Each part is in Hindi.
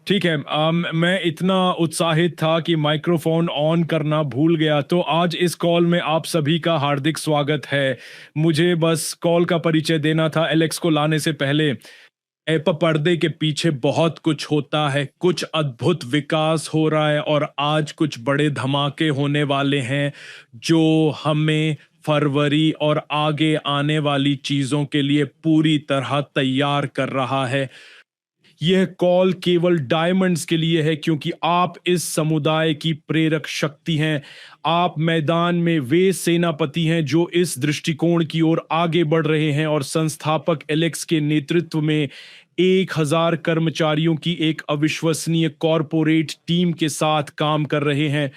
ठीक है। मैं इतना उत्साहित था कि माइक्रोफोन ऑन करना भूल गया, तो आज इस कॉल में आप सभी का हार्दिक स्वागत है। मुझे बस कॉल का परिचय देना था एलेक्स को लाने से पहले। पर्दे के पीछे बहुत कुछ होता है, कुछ अद्भुत विकास हो रहा है और आज कुछ बड़े धमाके होने वाले हैं, जो हमें फरवरी और आगे आने वाली चीज़ों के लिए पूरी तरह तैयार कर रहा है। यह कॉल केवल डायमंड्स के लिए है क्योंकि आप इस समुदाय की प्रेरक शक्ति हैं। आप मैदान में वे सेनापति हैं जो इस दृष्टिकोण की ओर आगे बढ़ रहे हैं और संस्थापक एलेक्स के नेतृत्व में 1000 कर्मचारियों की एक अविश्वसनीय कॉरपोरेट टीम के साथ काम कर रहे हैं।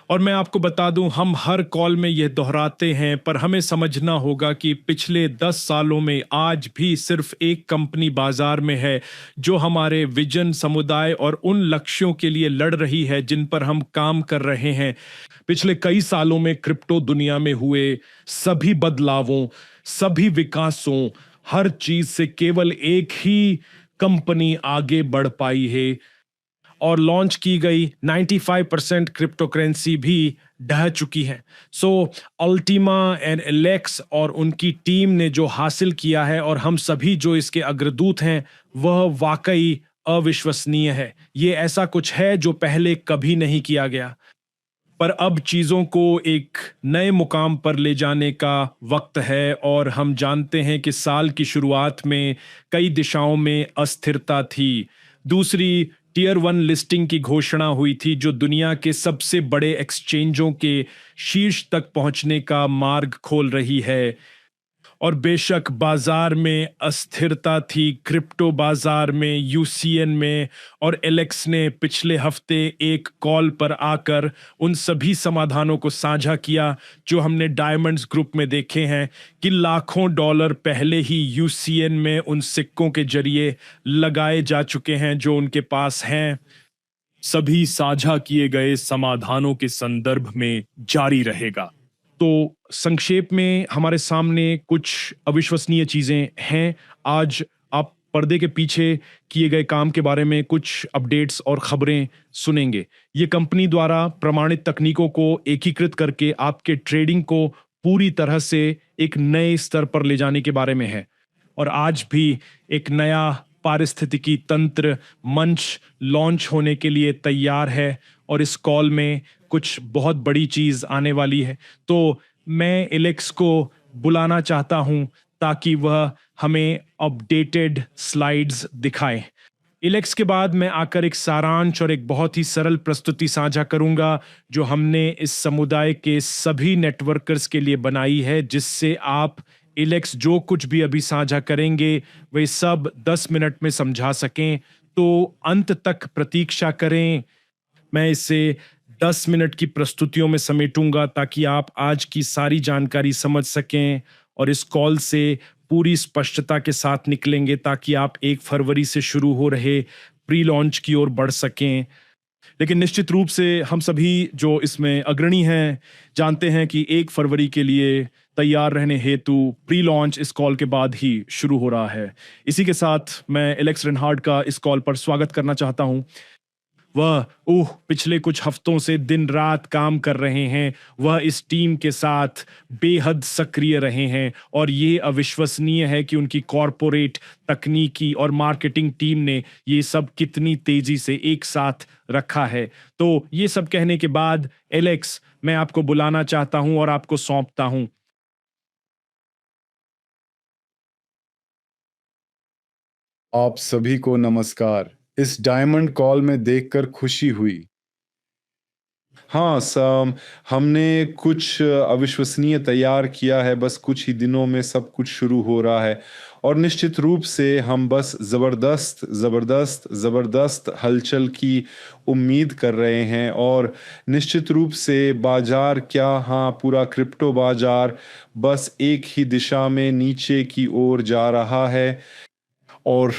और मैं आपको बता दूं, हम हर कॉल में यह दोहराते हैं, पर हमें समझना होगा कि पिछले 10 सालों में आज भी सिर्फ एक कंपनी बाजार में है जो हमारे विजन, समुदाय और उन लक्ष्यों के लिए लड़ रही है जिन पर हम काम कर रहे हैं। पिछले कई सालों में क्रिप्टो दुनिया में हुए सभी बदलावों, सभी विकासों, हर चीज से केवल एक ही कंपनी आगे बढ़ पाई है और लॉन्च की गई 95% क्रिप्टो करेंसी भी ढह चुकी है। सो अल्टीमा एंड एलेक्स और उनकी टीम ने जो हासिल किया है और हम सभी जो इसके अग्रदूत हैं, वह वाकई अविश्वसनीय है। ये ऐसा कुछ है जो पहले कभी नहीं किया गया, पर अब चीजों को एक नए मुकाम पर ले जाने का वक्त है। और हम जानते हैं कि साल की शुरुआत में कई दिशाओं में अस्थिरता थी। दूसरी टियर 1 लिस्टिंग की घोषणा हुई थी जो दुनिया के सबसे बड़े एक्सचेंजों के शीर्ष तक पहुंचने का मार्ग खोल रही है। और बेशक बाजार में अस्थिरता थी, क्रिप्टो बाजार में, यूसीएन में, और एलेक्स ने पिछले हफ्ते एक कॉल पर आकर उन सभी समाधानों को साझा किया जो हमने डायमंड्स ग्रुप में देखे हैं कि लाखों डॉलर पहले ही यूसीएन में उन सिक्कों के जरिए लगाए जा चुके हैं जो उनके पास हैं। सभी साझा किए गए समाधानों के संदर्भ में जारी रहेगा। तो संक्षेप में हमारे सामने कुछ अविश्वसनीय चीजें हैं। आज आप पर्दे के पीछे किए गए काम के बारे में कुछ अपडेट्स और खबरें सुनेंगे। ये कंपनी द्वारा प्रमाणित तकनीकों को एकीकृत करके आपके ट्रेडिंग को पूरी तरह से एक नए स्तर पर ले जाने के बारे में है। और आज भी एक नया पारिस्थितिकी तंत्र मंच लॉन्च होने के लिए तैयार है और इस कॉल में कुछ बहुत बड़ी चीज आने वाली है। तो मैं एलेक्स को बुलाना चाहता हूं ताकि वह हमें अपडेटेड स्लाइड्स दिखाए। एलेक्स के बाद मैं आकर एक सारांश और एक बहुत ही सरल प्रस्तुति साझा करूंगा जो हमने इस समुदाय के सभी नेटवर्कर्स के लिए बनाई है, जिससे आप एलेक्स जो कुछ भी अभी साझा करेंगे वे सब 10 मिनट में समझा सकें। तो अंत तक प्रतीक्षा करें। मैं इसे 10 मिनट की प्रस्तुतियों में समेटूंगा ताकि आप आज की सारी जानकारी समझ सकें और इस कॉल से पूरी स्पष्टता के साथ निकलेंगे ताकि आप 1 फरवरी से शुरू हो रहे प्री लॉन्च की ओर बढ़ सकें। लेकिन निश्चित रूप से हम सभी जो इसमें अग्रणी हैं जानते हैं कि 1 फरवरी के लिए तैयार रहने हेतु प्री लॉन्च इस कॉल के बाद ही शुरू हो रहा है। इसी के साथ मैं एलेक्स रेनहार्ड का इस कॉल पर स्वागत करना चाहता हूं। वह पिछले कुछ हफ्तों से दिन रात काम कर रहे हैं। वह इस टीम के साथ बेहद सक्रिय रहे हैं और ये अविश्वसनीय है कि उनकी कॉरपोरेट, तकनीकी और मार्केटिंग टीम ने ये सब कितनी तेजी से एक साथ रखा है। तो ये सब कहने के बाद एलेक्स, मैं आपको बुलाना चाहता हूं और आपको सौंपता हूं। आप सभी को नमस्कार। इस डायमंड कॉल में देखकर खुशी हुई। हाँ, हमने कुछ अविश्वसनीय तैयार किया है। बस कुछ ही दिनों में सब कुछ शुरू हो रहा है और निश्चित रूप से हम बस जबरदस्त जबरदस्त जबरदस्त हलचल की उम्मीद कर रहे हैं। और निश्चित रूप से बाजार क्या, हाँ, पूरा क्रिप्टो बाजार बस एक ही दिशा में नीचे की ओर जा रहा है और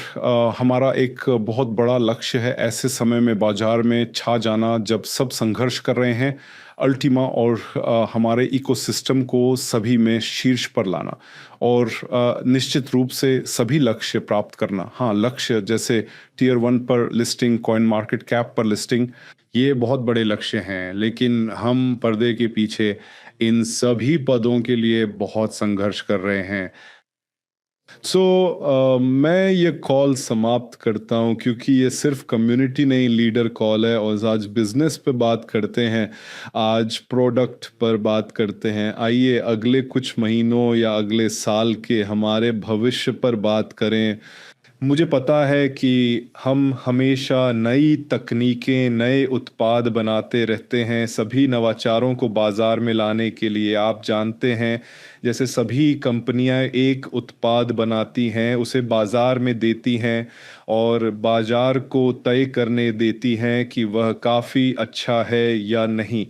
हमारा एक बहुत बड़ा लक्ष्य है ऐसे समय में बाजार में छा जाना जब सब संघर्ष कर रहे हैं, अल्टीमा और हमारे इकोसिस्टम को सभी में शीर्ष पर लाना और निश्चित रूप से सभी लक्ष्य प्राप्त करना। हाँ, लक्ष्य जैसे टियर 1 पर लिस्टिंग, कॉइन मार्केट कैप पर लिस्टिंग, ये बहुत बड़े लक्ष्य हैं, लेकिन हम पर्दे के पीछे इन सभी पदों के लिए बहुत संघर्ष कर रहे हैं। मैं ये कॉल समाप्त करता हूँ क्योंकि ये सिर्फ कम्युनिटी नहीं, लीडर कॉल है और आज बिजनेस पे बात करते हैं, आज प्रोडक्ट पर बात करते हैं। आइए अगले कुछ महीनों या अगले साल के हमारे भविष्य पर बात करें। मुझे पता है कि हम हमेशा नई तकनीकें, नए उत्पाद बनाते रहते हैं सभी नवाचारों को बाजार में लाने के लिए। आप जानते हैं जैसे सभी कंपनियां एक उत्पाद बनाती हैं, उसे बाजार में देती हैं और बाजार को तय करने देती हैं कि वह काफ़ी अच्छा है या नहीं।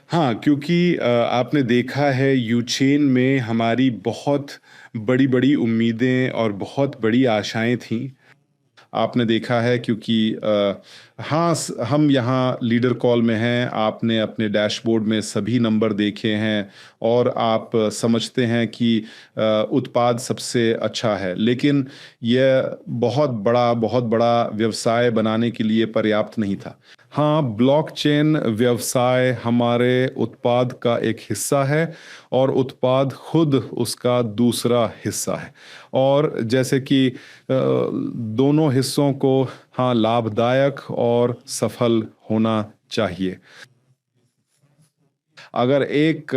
हाँ, क्योंकि आपने देखा है यूचेन में हमारी बहुत बड़ी-बड़ी उम्मीदें और बहुत बड़ी आशाएँ थीं। आपने देखा है क्योंकि हाँ, हम यहाँ लीडर कॉल में हैं, आपने अपने डैशबोर्ड में सभी नंबर देखे हैं और आप समझते हैं कि उत्पाद सबसे अच्छा है, लेकिन यह बहुत बड़ा व्यवसाय बनाने के लिए पर्याप्त नहीं था। हाँ, ब्लॉकचेन व्यवसाय हमारे उत्पाद का एक हिस्सा है और उत्पाद खुद उसका दूसरा हिस्सा है और जैसे कि दोनों हिस्सों को हाँ लाभदायक और सफल होना चाहिए। अगर एक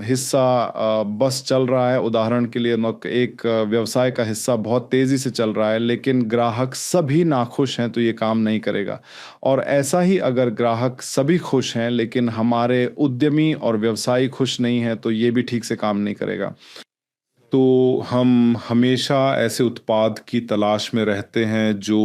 हिस्सा बस चल रहा है, उदाहरण के लिए एक व्यवसाय का हिस्सा बहुत तेज़ी से चल रहा है लेकिन ग्राहक सभी नाखुश हैं तो ये काम नहीं करेगा। और ऐसा ही अगर ग्राहक सभी खुश हैं लेकिन हमारे उद्यमी और व्यवसायी खुश नहीं हैं तो ये भी ठीक से काम नहीं करेगा। तो हम हमेशा ऐसे उत्पाद की तलाश में रहते हैं जो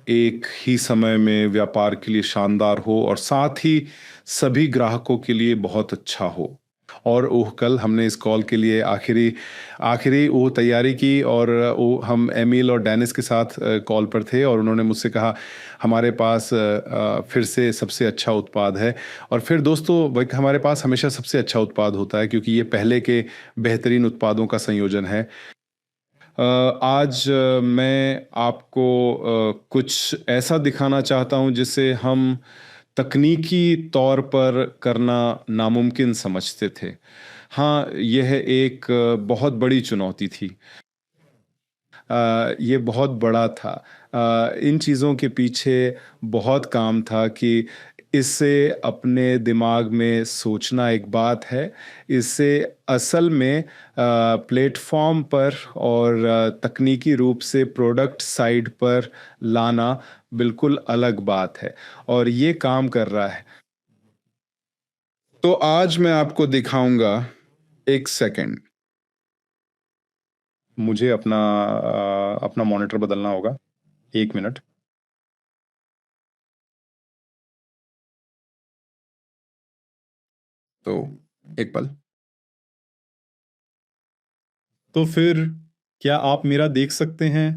एक ही समय में व्यापार के लिए शानदार हो और साथ ही सभी ग्राहकों के लिए बहुत अच्छा हो। और कल हमने इस कॉल के लिए आखिरी आखिरी वो तैयारी की और हम एमिल और डेनिस के साथ कॉल पर थे और उन्होंने मुझसे कहा हमारे पास फिर से सबसे अच्छा उत्पाद है। और फिर दोस्तों हमारे पास हमेशा सबसे अच्छा उत्पाद होता है क्योंकि ये पहले के बेहतरीन उत्पादों का संयोजन है। आज मैं आपको कुछ ऐसा दिखाना चाहता हूँ जिसे हम तकनीकी तौर पर करना नामुमकिन समझते थे। हाँ, यह एक बहुत बड़ी चुनौती थी। ये बहुत बड़ा था। इन चीज़ों के पीछे बहुत काम था कि इसे अपने दिमाग में सोचना एक बात है, इसे असल में प्लेटफ़ॉर्म पर और तकनीकी रूप से प्रोडक्ट साइड पर लाना बिल्कुल अलग बात है और ये काम कर रहा है। तो आज मैं आपको दिखाऊँगा, एक सेकंड। मुझे अपना मॉनिटर बदलना होगा, 1 मिनट। तो एक पल। तो फिर क्या आप मेरा देख सकते हैं?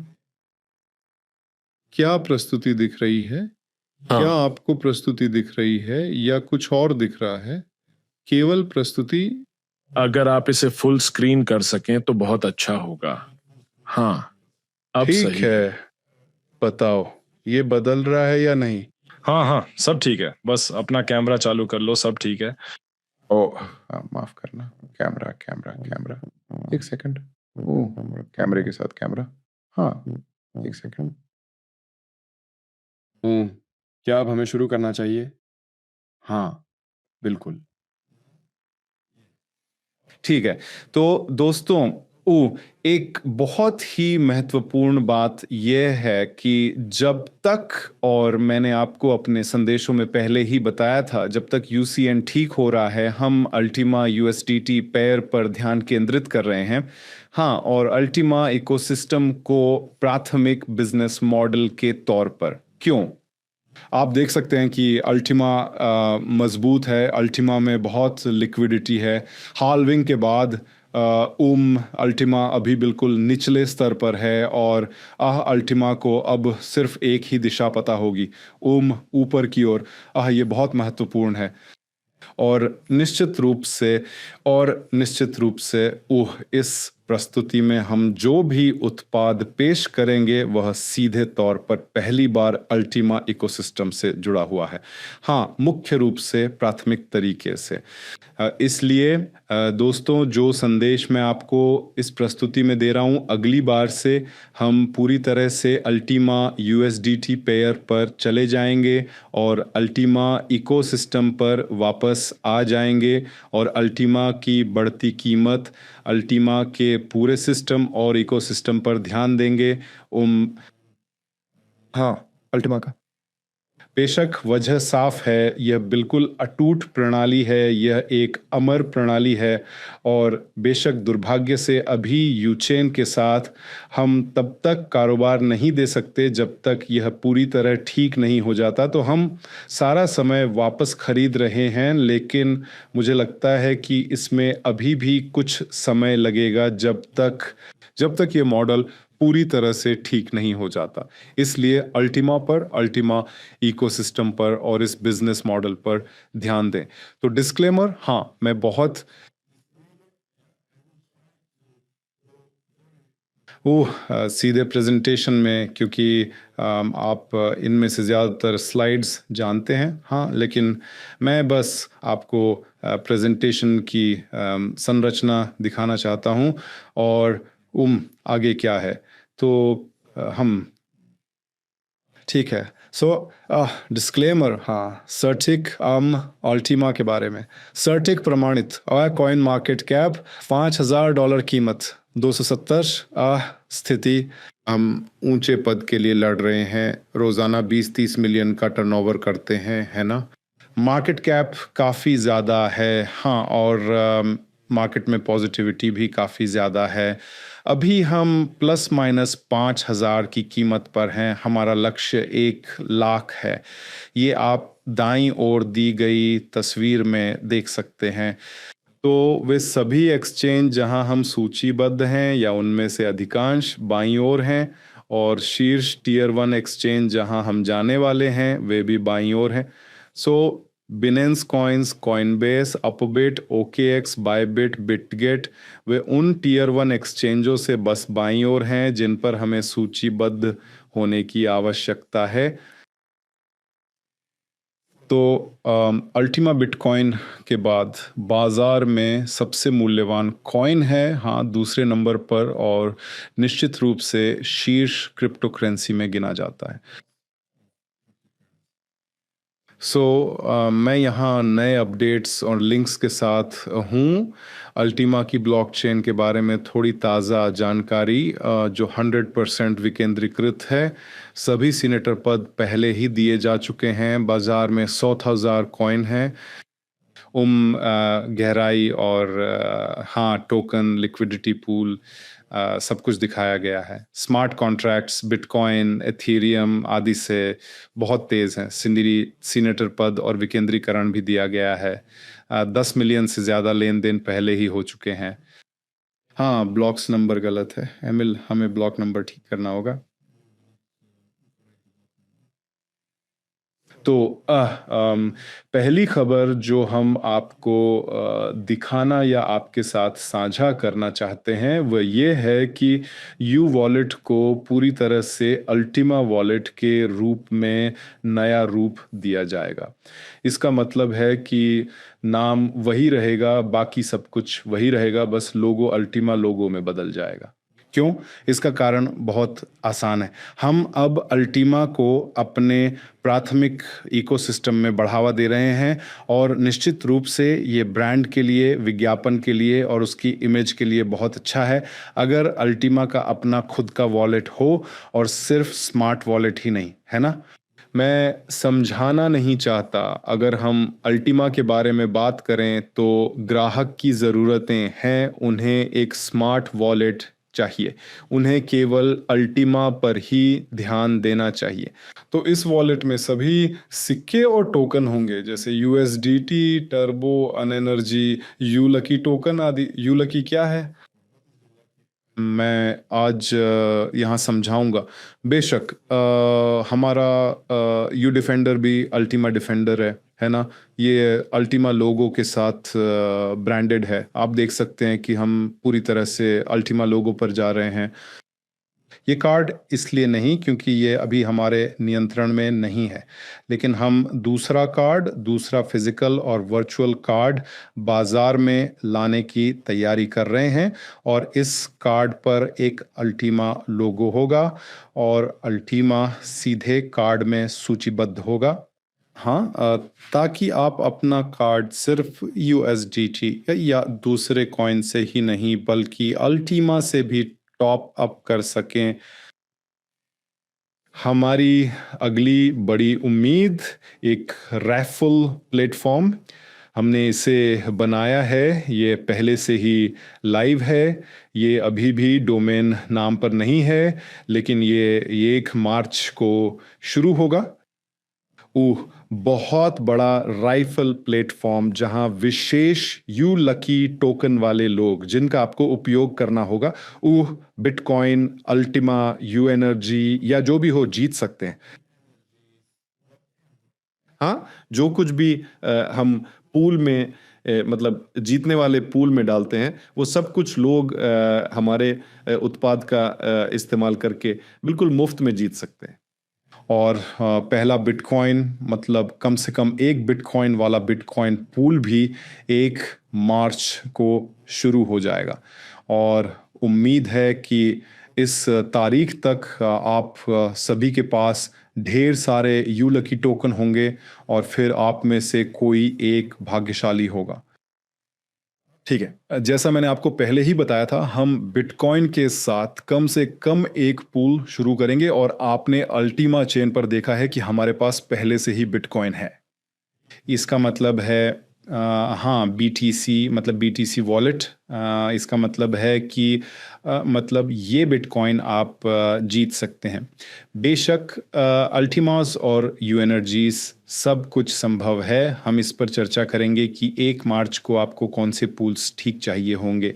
क्या प्रस्तुति दिख रही है? क्या हाँ। आपको प्रस्तुति दिख रही है या कुछ और दिख रहा है? केवल प्रस्तुति। अगर आप इसे फुल स्क्रीन कर सकें तो बहुत अच्छा होगा। हाँ, अब ठीक सही है, है। बताओ, ये बदल रहा है या नहीं? हाँ, हाँ, सब ठीक है। बस अपना कैमरा चालू कर लो, सब ठीक है। ओह! माफ़ करना। कैमरा। 1 सेकंड। ओह! कैमरे के साथ कैमरा। हाँ, 1 सेकंड। क्या अब हमें शुरू करना चाहिए? हाँ, बिल्कुल। ठीक है। तो दोस्तों एक बहुत ही महत्वपूर्ण बात यह है कि जब तक, और मैंने आपको अपने संदेशों में पहले ही बताया था, जब तक यूसीएन ठीक हो रहा है, हम अल्टीमा यूएसडीटी पेयर पर ध्यान केंद्रित कर रहे हैं। हाँ, और अल्टीमा इकोसिस्टम को प्राथमिक बिजनेस मॉडल के तौर पर। क्यों? आप देख सकते हैं कि अल्टीमा मजबूत है, अल्टीमा में बहुत लिक्विडिटी है। हाल्विंग के बाद अल्टीमा अभी बिल्कुल निचले स्तर पर है और अल्टीमा को अब सिर्फ एक ही दिशा पता होगी, ऊपर की ओर। ये बहुत महत्वपूर्ण है। और निश्चित रूप से इस प्रस्तुति में हम जो भी उत्पाद पेश करेंगे वह सीधे तौर पर पहली बार अल्टीमा इकोसिस्टम से जुड़ा हुआ है। हाँ, मुख्य रूप से प्राथमिक तरीके से। इसलिए दोस्तों, जो संदेश मैं आपको इस प्रस्तुति में दे रहा हूँ, अगली बार से हम पूरी तरह से अल्टीमा USDT पेयर पर चले जाएंगे और अल्टीमा इकोसिस्टम पर वापस आ जाएंगे और अल्टीमा की बढ़ती कीमत, अल्टीमा के पूरे सिस्टम और इकोसिस्टम पर ध्यान देंगे। हाँ, अल्टीमा का बेशक वजह साफ है, यह बिल्कुल अटूट प्रणाली है, यह एक अमर प्रणाली है और बेशक दुर्भाग्य से अभी यूचेन के साथ हम तब तक कारोबार नहीं दे सकते जब तक यह पूरी तरह ठीक नहीं हो जाता। तो हम सारा समय वापस खरीद रहे हैं, लेकिन मुझे लगता है कि इसमें अभी भी कुछ समय लगेगा जब तक ये मॉडल पूरी तरह से ठीक नहीं हो जाता। इसलिए अल्टीमा इकोसिस्टम पर और इस बिजनेस मॉडल पर ध्यान दें। तो डिस्क्लेमर, हाँ, मैं बहुत सीधे प्रेजेंटेशन में, क्योंकि आप इनमें से ज़्यादातर स्लाइड्स जानते हैं, हाँ, लेकिन मैं बस आपको प्रेजेंटेशन की संरचना दिखाना चाहता हूँ और आगे क्या है। तो हम ठीक है। डिस्क्लेमर, हाँ, सर्टिक अल्टीमा के बारे में। सर्टिक प्रमाणित कॉइन मार्केट कैप $5,000 कीमत, 270 स्थिति। हम ऊंचे पद के लिए लड़ रहे हैं, रोजाना 20-30 मिलियन का टर्नओवर करते हैं, है ना। मार्केट कैप काफ़ी ज़्यादा है, हाँ, और मार्केट में पॉजिटिविटी भी काफ़ी ज़्यादा है। अभी हम ±5,000 की कीमत पर हैं। हमारा लक्ष्य 1 लाख है। ये आप दाईं ओर दी गई तस्वीर में देख सकते हैं। तो वे सभी एक्सचेंज जहां हम सूचीबद्ध हैं या उनमें से अधिकांश बाईं ओर हैं, और शीर्ष टियर 1 एक्सचेंज जहां हम जाने वाले हैं वे भी बाईं ओर हैं। Binance coins, Coinbase, Upbit, OKX, Bybit, Bitget, वे उन टियर 1 एक्सचेंजों से बस बाईं ओर हैं जिन पर हमें सूचीबद्ध होने की आवश्यकता है। तो अल्टीमा बिटकॉइन के बाद बाजार में सबसे मूल्यवान कॉइन है, हाँ, दूसरे नंबर पर, और निश्चित रूप से शीर्ष क्रिप्टो करेंसी में गिना जाता है। मैं यहाँ नए अपडेट्स और लिंक्स के साथ हूँ। अल्टीमा की ब्लॉकचेन के बारे में थोड़ी ताज़ा जानकारी, जो 100% विकेंद्रीकृत है। सभी सीनेटर पद पहले ही दिए जा चुके हैं। बाजार में 100,000 कॉइन हैं। गहराई और हाँ, टोकन, लिक्विडिटी पूल, सब कुछ दिखाया गया है। स्मार्ट कॉन्ट्रैक्ट्स, बिटकॉइन, एथीरियम आदि से बहुत तेज़ हैं। सीनेटर पद और विकेंद्रीकरण भी दिया गया है। 10 मिलियन से ज़्यादा लेन देन पहले ही हो चुके हैं। हाँ, ब्लॉक्स नंबर गलत है एमिल, हमें ब्लॉक नंबर ठीक करना होगा। तो पहली खबर जो हम आपको दिखाना या आपके साथ साझा करना चाहते हैं वह ये है कि यू वॉलेट को पूरी तरह से अल्टीमा वॉलेट के रूप में नया रूप दिया जाएगा। इसका मतलब है कि नाम वही रहेगा, बाकी सब कुछ वही रहेगा, बस लोगो अल्टीमा लोगो में बदल जाएगा। क्यों? इसका कारण बहुत आसान है। हम अब अल्टीमा को अपने प्राथमिक इकोसिस्टम में बढ़ावा दे रहे हैं और निश्चित रूप से ये ब्रांड के लिए, विज्ञापन के लिए और उसकी इमेज के लिए बहुत अच्छा है अगर अल्टीमा का अपना खुद का वॉलेट हो, और सिर्फ स्मार्ट वॉलेट ही नहीं, है ना। मैं समझाना नहीं चाहता, अगर हम अल्टीमा के बारे में बात करें तो ग्राहक की ज़रूरतें हैं, उन्हें एक स्मार्ट वॉलेट चाहिए, उन्हें केवल अल्टीमा पर ही ध्यान देना चाहिए। तो इस वॉलेट में सभी सिक्के और टोकन होंगे, जैसे यूएसडीटी, टर्बो, अनएनर्जी, यूलकी टोकन आदि। यूलकी क्या है मैं आज यहाँ समझाऊंगा। बेशक हमारा यू डिफेंडर भी अल्टीमा डिफेंडर है ना। ये अल्टीमा लोगो के साथ ब्रांडेड है। आप देख सकते हैं कि हम पूरी तरह से अल्टीमा लोगो पर जा रहे हैं। ये कार्ड इसलिए नहीं क्योंकि ये अभी हमारे नियंत्रण में नहीं है, लेकिन हम दूसरा कार्ड, दूसरा फिजिकल और वर्चुअल कार्ड बाजार में लाने की तैयारी कर रहे हैं, और इस कार्ड पर एक अल्टीमा लोगो होगा और अल्टीमा सीधे कार्ड में सूचीबद्ध होगा। हाँ, ताकि आप अपना कार्ड सिर्फ यूएसडीटी या दूसरे कॉइन से ही नहीं बल्कि अल्टीमा से भी टॉप अप कर सकें। हमारी अगली बड़ी उम्मीद एक रैफल प्लेटफॉर्म। हमने इसे बनाया है, ये पहले से ही लाइव है। ये अभी भी डोमेन नाम पर नहीं है, लेकिन ये 1 मार्च को शुरू होगा। बहुत बड़ा राइफल प्लेटफॉर्म जहां विशेष यू लकी टोकन वाले लोग जिनका आपको उपयोग करना होगा, बिटकॉइन, अल्टीमा, यू एनर्जी या जो भी हो जीत सकते हैं। हाँ, जो कुछ भी हम पूल में मतलब जीतने वाले पूल में डालते हैं, वो सब कुछ लोग हमारे उत्पाद का इस्तेमाल करके बिल्कुल मुफ्त में जीत सकते हैं। और पहला बिटकॉइन मतलब कम से कम 1 बिटकॉइन वाला बिटकॉइन पूल भी 1 मार्च को शुरू हो जाएगा, और उम्मीद है कि इस तारीख तक आप सभी के पास ढेर सारे यू लकी टोकन होंगे और फिर आप में से कोई एक भाग्यशाली होगा। ठीक है, जैसा मैंने आपको पहले ही बताया था, हम बिटकॉइन के साथ कम से कम एक पूल शुरू करेंगे, और आपने अल्टीमा चेन पर देखा है कि हमारे पास पहले से ही बिटकॉइन है। इसका मतलब है हाँ, बीटीसी मतलब बीटीसी वॉलेट। इसका मतलब है कि मतलब ये बिटकॉइन आप जीत सकते हैं। बेशक अल्टीमास और यू एनर्जीज सब कुछ संभव है। हम इस पर चर्चा करेंगे कि 1 मार्च को आपको कौन से पूल्स ठीक चाहिए होंगे।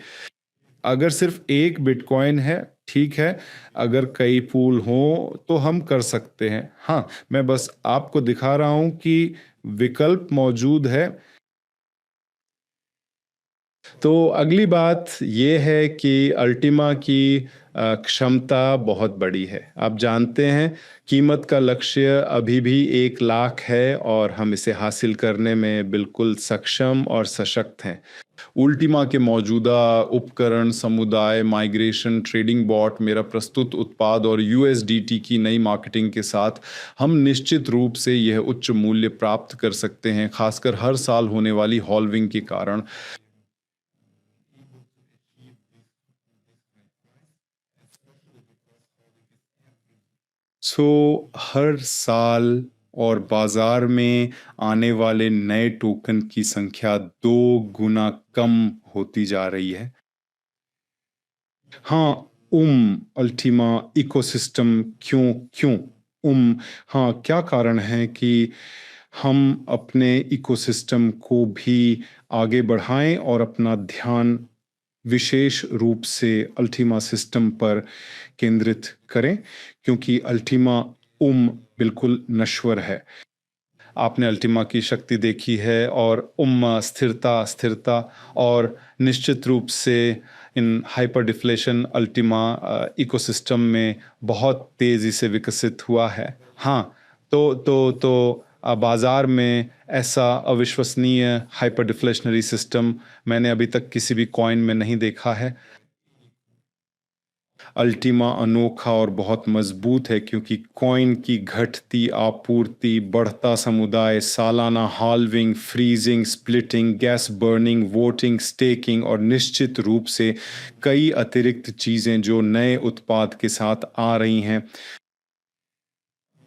अगर सिर्फ एक बिटकॉइन है ठीक है, अगर कई पूल हों तो हम कर सकते हैं। हाँ, मैं बस आपको दिखा रहा हूं कि विकल्प मौजूद है। तो अगली बात ये है कि अल्टीमा की क्षमता बहुत बड़ी है। आप जानते हैं कीमत का लक्ष्य अभी भी 1 लाख है, और हम इसे हासिल करने में बिल्कुल सक्षम और सशक्त हैं। उल्टीमा के मौजूदा उपकरण, समुदाय, माइग्रेशन, ट्रेडिंग बॉट, मेरा प्रस्तुत उत्पाद और यूएसडीटी की नई मार्केटिंग के साथ हम निश्चित रूप से यह उच्च मूल्य प्राप्त कर सकते हैं, खासकर हर साल होने वाली हॉल्विंग के कारण। हर साल और बाजार में आने वाले नए टोकन की संख्या 2 गुना कम होती जा रही है। हाँ, अल्टीमा इकोसिस्टम क्यों क्यों हाँ, क्या कारण है कि हम अपने इकोसिस्टम को भी आगे बढ़ाएं और अपना ध्यान विशेष रूप से अल्टीमा सिस्टम पर केंद्रित करें, क्योंकि अल्टीमा बिल्कुल नश्वर है। आपने अल्टीमा की शक्ति देखी है, और स्थिरता स्थिरता और निश्चित रूप से in hyper deflation Ultima ecosystem में बहुत तेज़ी से विकसित हुआ है। हाँ, तो बाज़ार में ऐसा अविश्वसनीय हाइपर डिफ्लेशनरी सिस्टम मैंने अभी तक किसी भी कॉइन में नहीं देखा है। अल्टीमा अनोखा और बहुत मजबूत है क्योंकि कॉइन की घटती आपूर्ति, बढ़ता समुदाय, सालाना halving, freezing, splitting, gas burning, voting, staking और निश्चित रूप से कई अतिरिक्त चीज़ें जो नए उत्पाद के साथ आ रही हैं।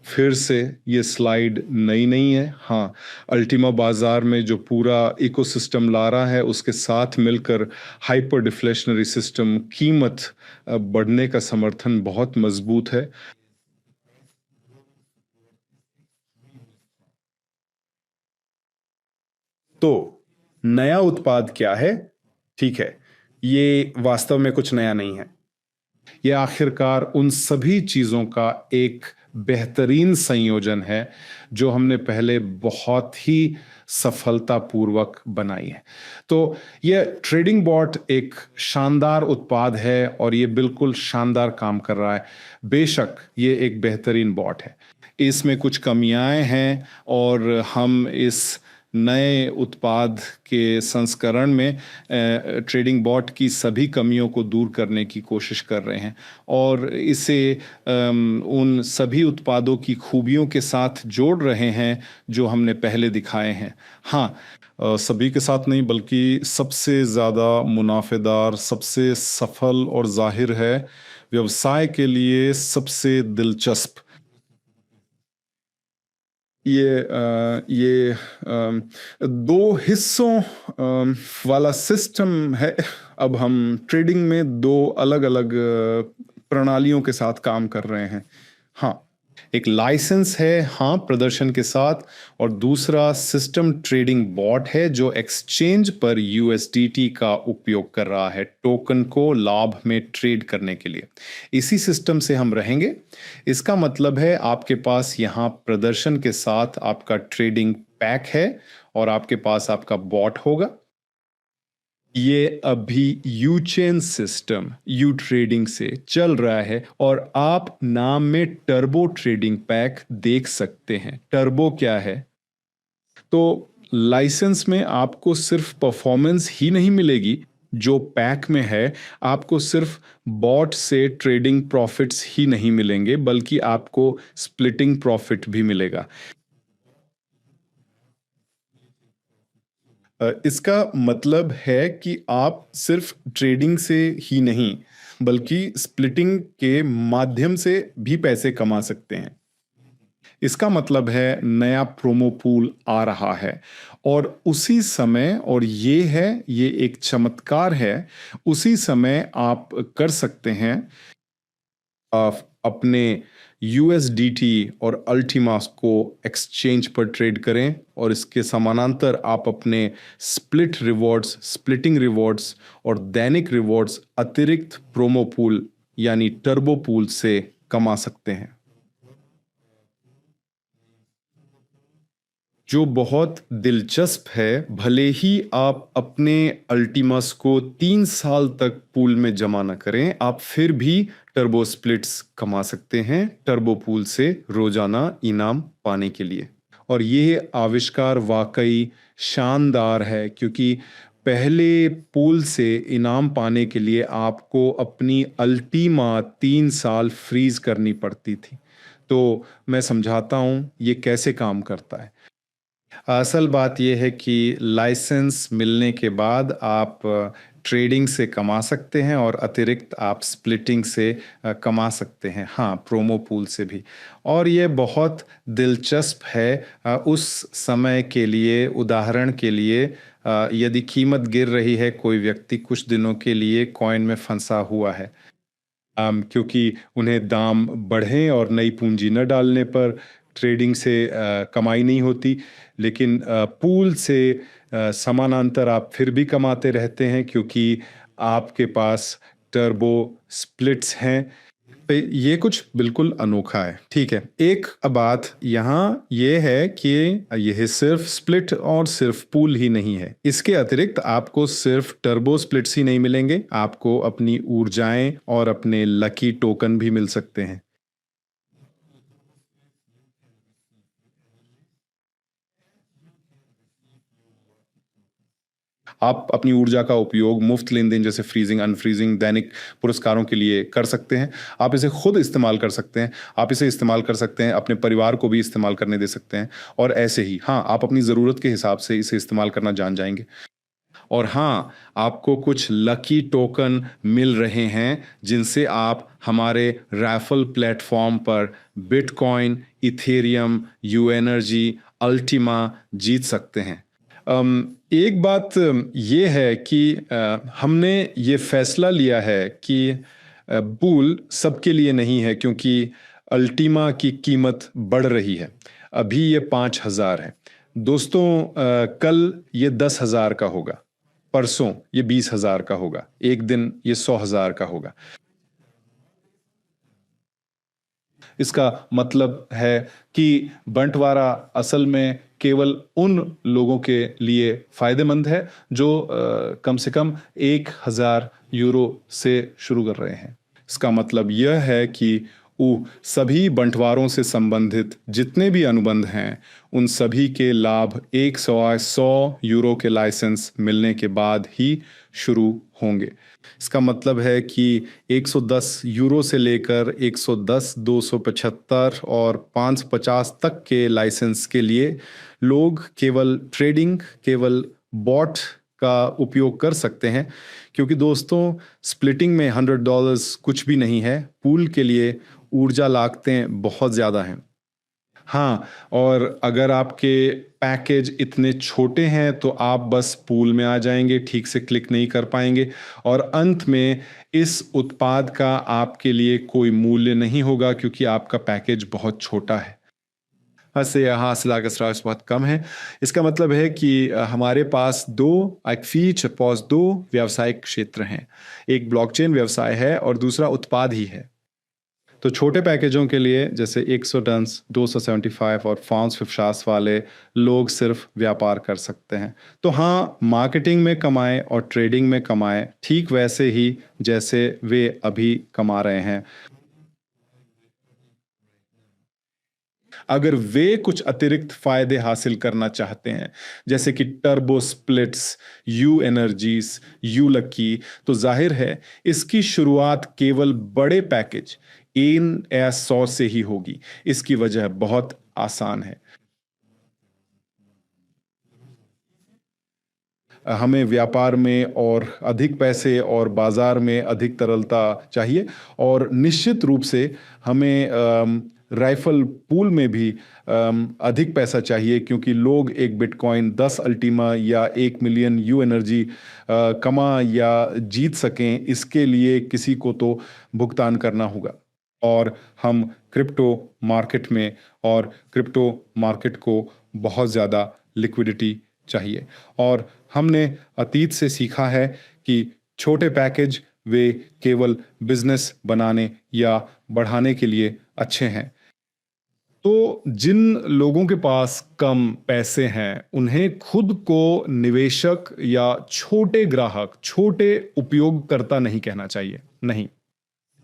फिर से ये स्लाइड नई नहीं है। हाँ, अल्टीमा बाजार में जो पूरा इकोसिस्टम ला रहा है उसके साथ मिलकर हाइपर डिफ्लेशनरी सिस्टम कीमत बढ़ने का समर्थन बहुत मजबूत है। तो नया उत्पाद क्या है? ठीक है, ये वास्तव में कुछ नया नहीं है। ये आखिरकार उन सभी चीज़ों का एक बेहतरीन संयोजन है जो हमने पहले बहुत ही सफलतापूर्वक बनाई है। तो ये ट्रेडिंग बॉट एक शानदार उत्पाद है और ये बिल्कुल शानदार काम कर रहा है। बेशक ये एक बेहतरीन बॉट है, इसमें कुछ कमियां हैं और हम इस नए उत्पाद के संस्करण में ट्रेडिंग बॉट की सभी कमियों को दूर करने की कोशिश कर रहे हैं और इसे उन सभी उत्पादों की खूबियों के साथ जोड़ रहे हैं जो हमने पहले दिखाए हैं। हाँ, सभी के साथ नहीं बल्कि सबसे ज़्यादा मुनाफेदार, सबसे सफल और जाहिर है व्यवसाय के लिए सबसे दिलचस्प ये दो हिस्सों वाला सिस्टम है। अब हम ट्रेडिंग में दो अलग-अलग प्रणालियों के साथ काम कर रहे हैं। हाँ, एक लाइसेंस है, हाँ, प्रदर्शन के साथ, और दूसरा सिस्टम ट्रेडिंग बॉट है जो एक्सचेंज पर यूएसडीटी का उपयोग कर रहा है टोकन को लाभ में ट्रेड करने के लिए। इसी सिस्टम से हम रहेंगे। इसका मतलब है आपके पास यहाँ प्रदर्शन के साथ आपका ट्रेडिंग पैक है और आपके पास आपका बॉट होगा। ये अभी you chain system you trading से चल रहा है और आप नाम में टर्बो ट्रेडिंग पैक देख सकते हैं। टर्बो क्या है? तो लाइसेंस में आपको सिर्फ परफॉर्मेंस ही नहीं मिलेगी जो पैक में है, आपको सिर्फ बॉट से ट्रेडिंग प्रॉफिट्स ही नहीं मिलेंगे बल्कि आपको स्प्लिटिंग प्रॉफिट भी मिलेगा। इसका मतलब है कि आप सिर्फ ट्रेडिंग से ही नहीं बल्कि स्प्लिटिंग के माध्यम से भी पैसे कमा सकते हैं। इसका मतलब है नया प्रोमो पूल आ रहा है और उसी समय, और ये एक चमत्कार है, उसी समय आप कर सकते हैं आप अपने यूएसडीटी और अल्टीमास को एक्सचेंज पर ट्रेड करें और इसके समानांतर आप अपने स्प्लिट रिवॉर्ड्स, स्प्लिटिंग रिवॉर्ड्स और दैनिक रिवॉर्ड्स अतिरिक्त प्रोमो पूल यानी टर्बो पूल से कमा सकते हैं, जो बहुत दिलचस्प है। भले ही आप अपने अल्टीमस को 3 साल तक पूल में जमा न करें, आप फिर भी टर्बो स्प्लिट्स कमा सकते हैं टर्बो पूल से रोजाना इनाम पाने के लिए। और ये आविष्कार वाकई शानदार है क्योंकि पहले पूल से इनाम पाने के लिए आपको अपनी अल्टीमा 3 साल फ्रीज करनी पड़ती थी। तो मैं समझाता हूँ ये कैसे काम करता है। असल बात यह है कि लाइसेंस मिलने के बाद आप ट्रेडिंग से कमा सकते हैं और अतिरिक्त आप स्प्लिटिंग से कमा सकते हैं, हाँ, प्रोमो पूल से भी। और ये बहुत दिलचस्प है उस समय के लिए। उदाहरण के लिए यदि कीमत गिर रही है, कोई व्यक्ति कुछ दिनों के लिए कॉइन में फंसा हुआ है क्योंकि उन्हें दाम बढ़े और नई पूंजी न डालने पर ट्रेडिंग से कमाई नहीं होती, लेकिन पूल से समानांतर आप फिर भी कमाते रहते हैं क्योंकि आपके पास टर्बो स्प्लिट्स हैं। तो ये कुछ बिल्कुल अनोखा है। ठीक है, एक बात यहाँ ये है कि यह सिर्फ स्प्लिट और सिर्फ पूल ही नहीं है। इसके अतिरिक्त आपको सिर्फ टर्बो स्प्लिट्स ही नहीं मिलेंगे, आपको अपनी ऊर्जाएं और अपने लकी टोकन भी मिल सकते हैं। आप अपनी ऊर्जा का उपयोग मुफ्त लेन-देन जैसे फ्रीजिंग, अनफ्रीजिंग, दैनिक पुरस्कारों के लिए कर सकते हैं। आप इसे खुद इस्तेमाल कर सकते हैं, आप इसे इस्तेमाल कर सकते हैं, अपने परिवार को भी इस्तेमाल करने दे सकते हैं और ऐसे ही, हाँ, आप अपनी ज़रूरत के हिसाब से इसे इस्तेमाल करना जान जाएँगे। और हाँ, आपको कुछ लकी टोकन मिल रहे हैं जिनसे आप हमारे रैफल प्लेटफॉर्म पर bitcoin, Ethereum, U energy, Ultima जीत सकते हैं। एक बात ये है कि हमने ये फैसला लिया है कि पूल सबके लिए नहीं है, क्योंकि अल्टीमा की कीमत बढ़ रही है। अभी ये 5,000 है दोस्तों, कल ये 10,000 का होगा, परसों ये 20,000 का होगा, एक दिन ये 100,000 का होगा। इसका मतलब है कि बंटवारा असल में केवल उन लोगों के लिए फायदेमंद है जो कम से कम 1,000 यूरो से शुरू कर रहे हैं। इसका मतलब यह है कि सभी बंटवारों से संबंधित जितने भी अनुबंध हैं, उन सभी के लाभ 100 यूरो के लाइसेंस मिलने के बाद ही शुरू होंगे। इसका मतलब है कि 110 यूरो से लेकर 110, 275 और 550 तक के लाइसेंस के लिए लोग केवल ट्रेडिंग, केवल बॉट का उपयोग कर सकते हैं, क्योंकि दोस्तों स्प्लिटिंग में $100 कुछ भी नहीं है। पूल के लिए ऊर्जा लागतें बहुत ज़्यादा हैं। हाँ, और अगर आपके पैकेज इतने छोटे हैं तो आप बस पूल में आ जाएंगे, ठीक से क्लिक नहीं कर पाएंगे और अंत में इस उत्पाद का आपके लिए कोई मूल्य नहीं होगा, क्योंकि आपका पैकेज बहुत छोटा है। से हासिलागसरास बहुत कम है। इसका मतलब है कि हमारे पास दो व्यावसायिक क्षेत्र हैं। एक ब्लॉकचेन व्यवसाय है और दूसरा उत्पाद ही है। तो छोटे पैकेजों के लिए जैसे 100 टन, 275 और 550 वाले लोग सिर्फ व्यापार कर सकते हैं। तो हाँ, मार्केटिंग में कमाएं और ट्रेडिंग में कमाएं, ठीक वैसे ही जैसे वे अभी कमा रहे हैं। अगर वे कुछ अतिरिक्त फायदे हासिल करना चाहते हैं, जैसे कि turbo splits, you energies, you lucky, तो जाहिर है इसकी शुरुआत केवल बड़े पैकेज $100 से ही होगी। इसकी वजह बहुत आसान है। हमें व्यापार में और अधिक पैसे और बाजार में अधिक तरलता चाहिए, और निश्चित रूप से हमें राइफल पूल में भी अधिक पैसा चाहिए, क्योंकि लोग एक बिटकॉइन, 10 अल्टीमा या 1 मिलियन यू एनर्जी कमा या जीत सकें, इसके लिए किसी को तो भुगतान करना होगा। और हम क्रिप्टो मार्केट में, और क्रिप्टो मार्केट को बहुत ज़्यादा लिक्विडिटी चाहिए। और हमने अतीत से सीखा है कि छोटे पैकेज वे केवल बिजनेस बनाने या बढ़ाने के लिए अच्छे हैं। तो जिन लोगों के पास कम पैसे हैं, उन्हें खुद को निवेशक या छोटे ग्राहक, छोटे उपयोगकर्ता नहीं कहना चाहिए। नहीं,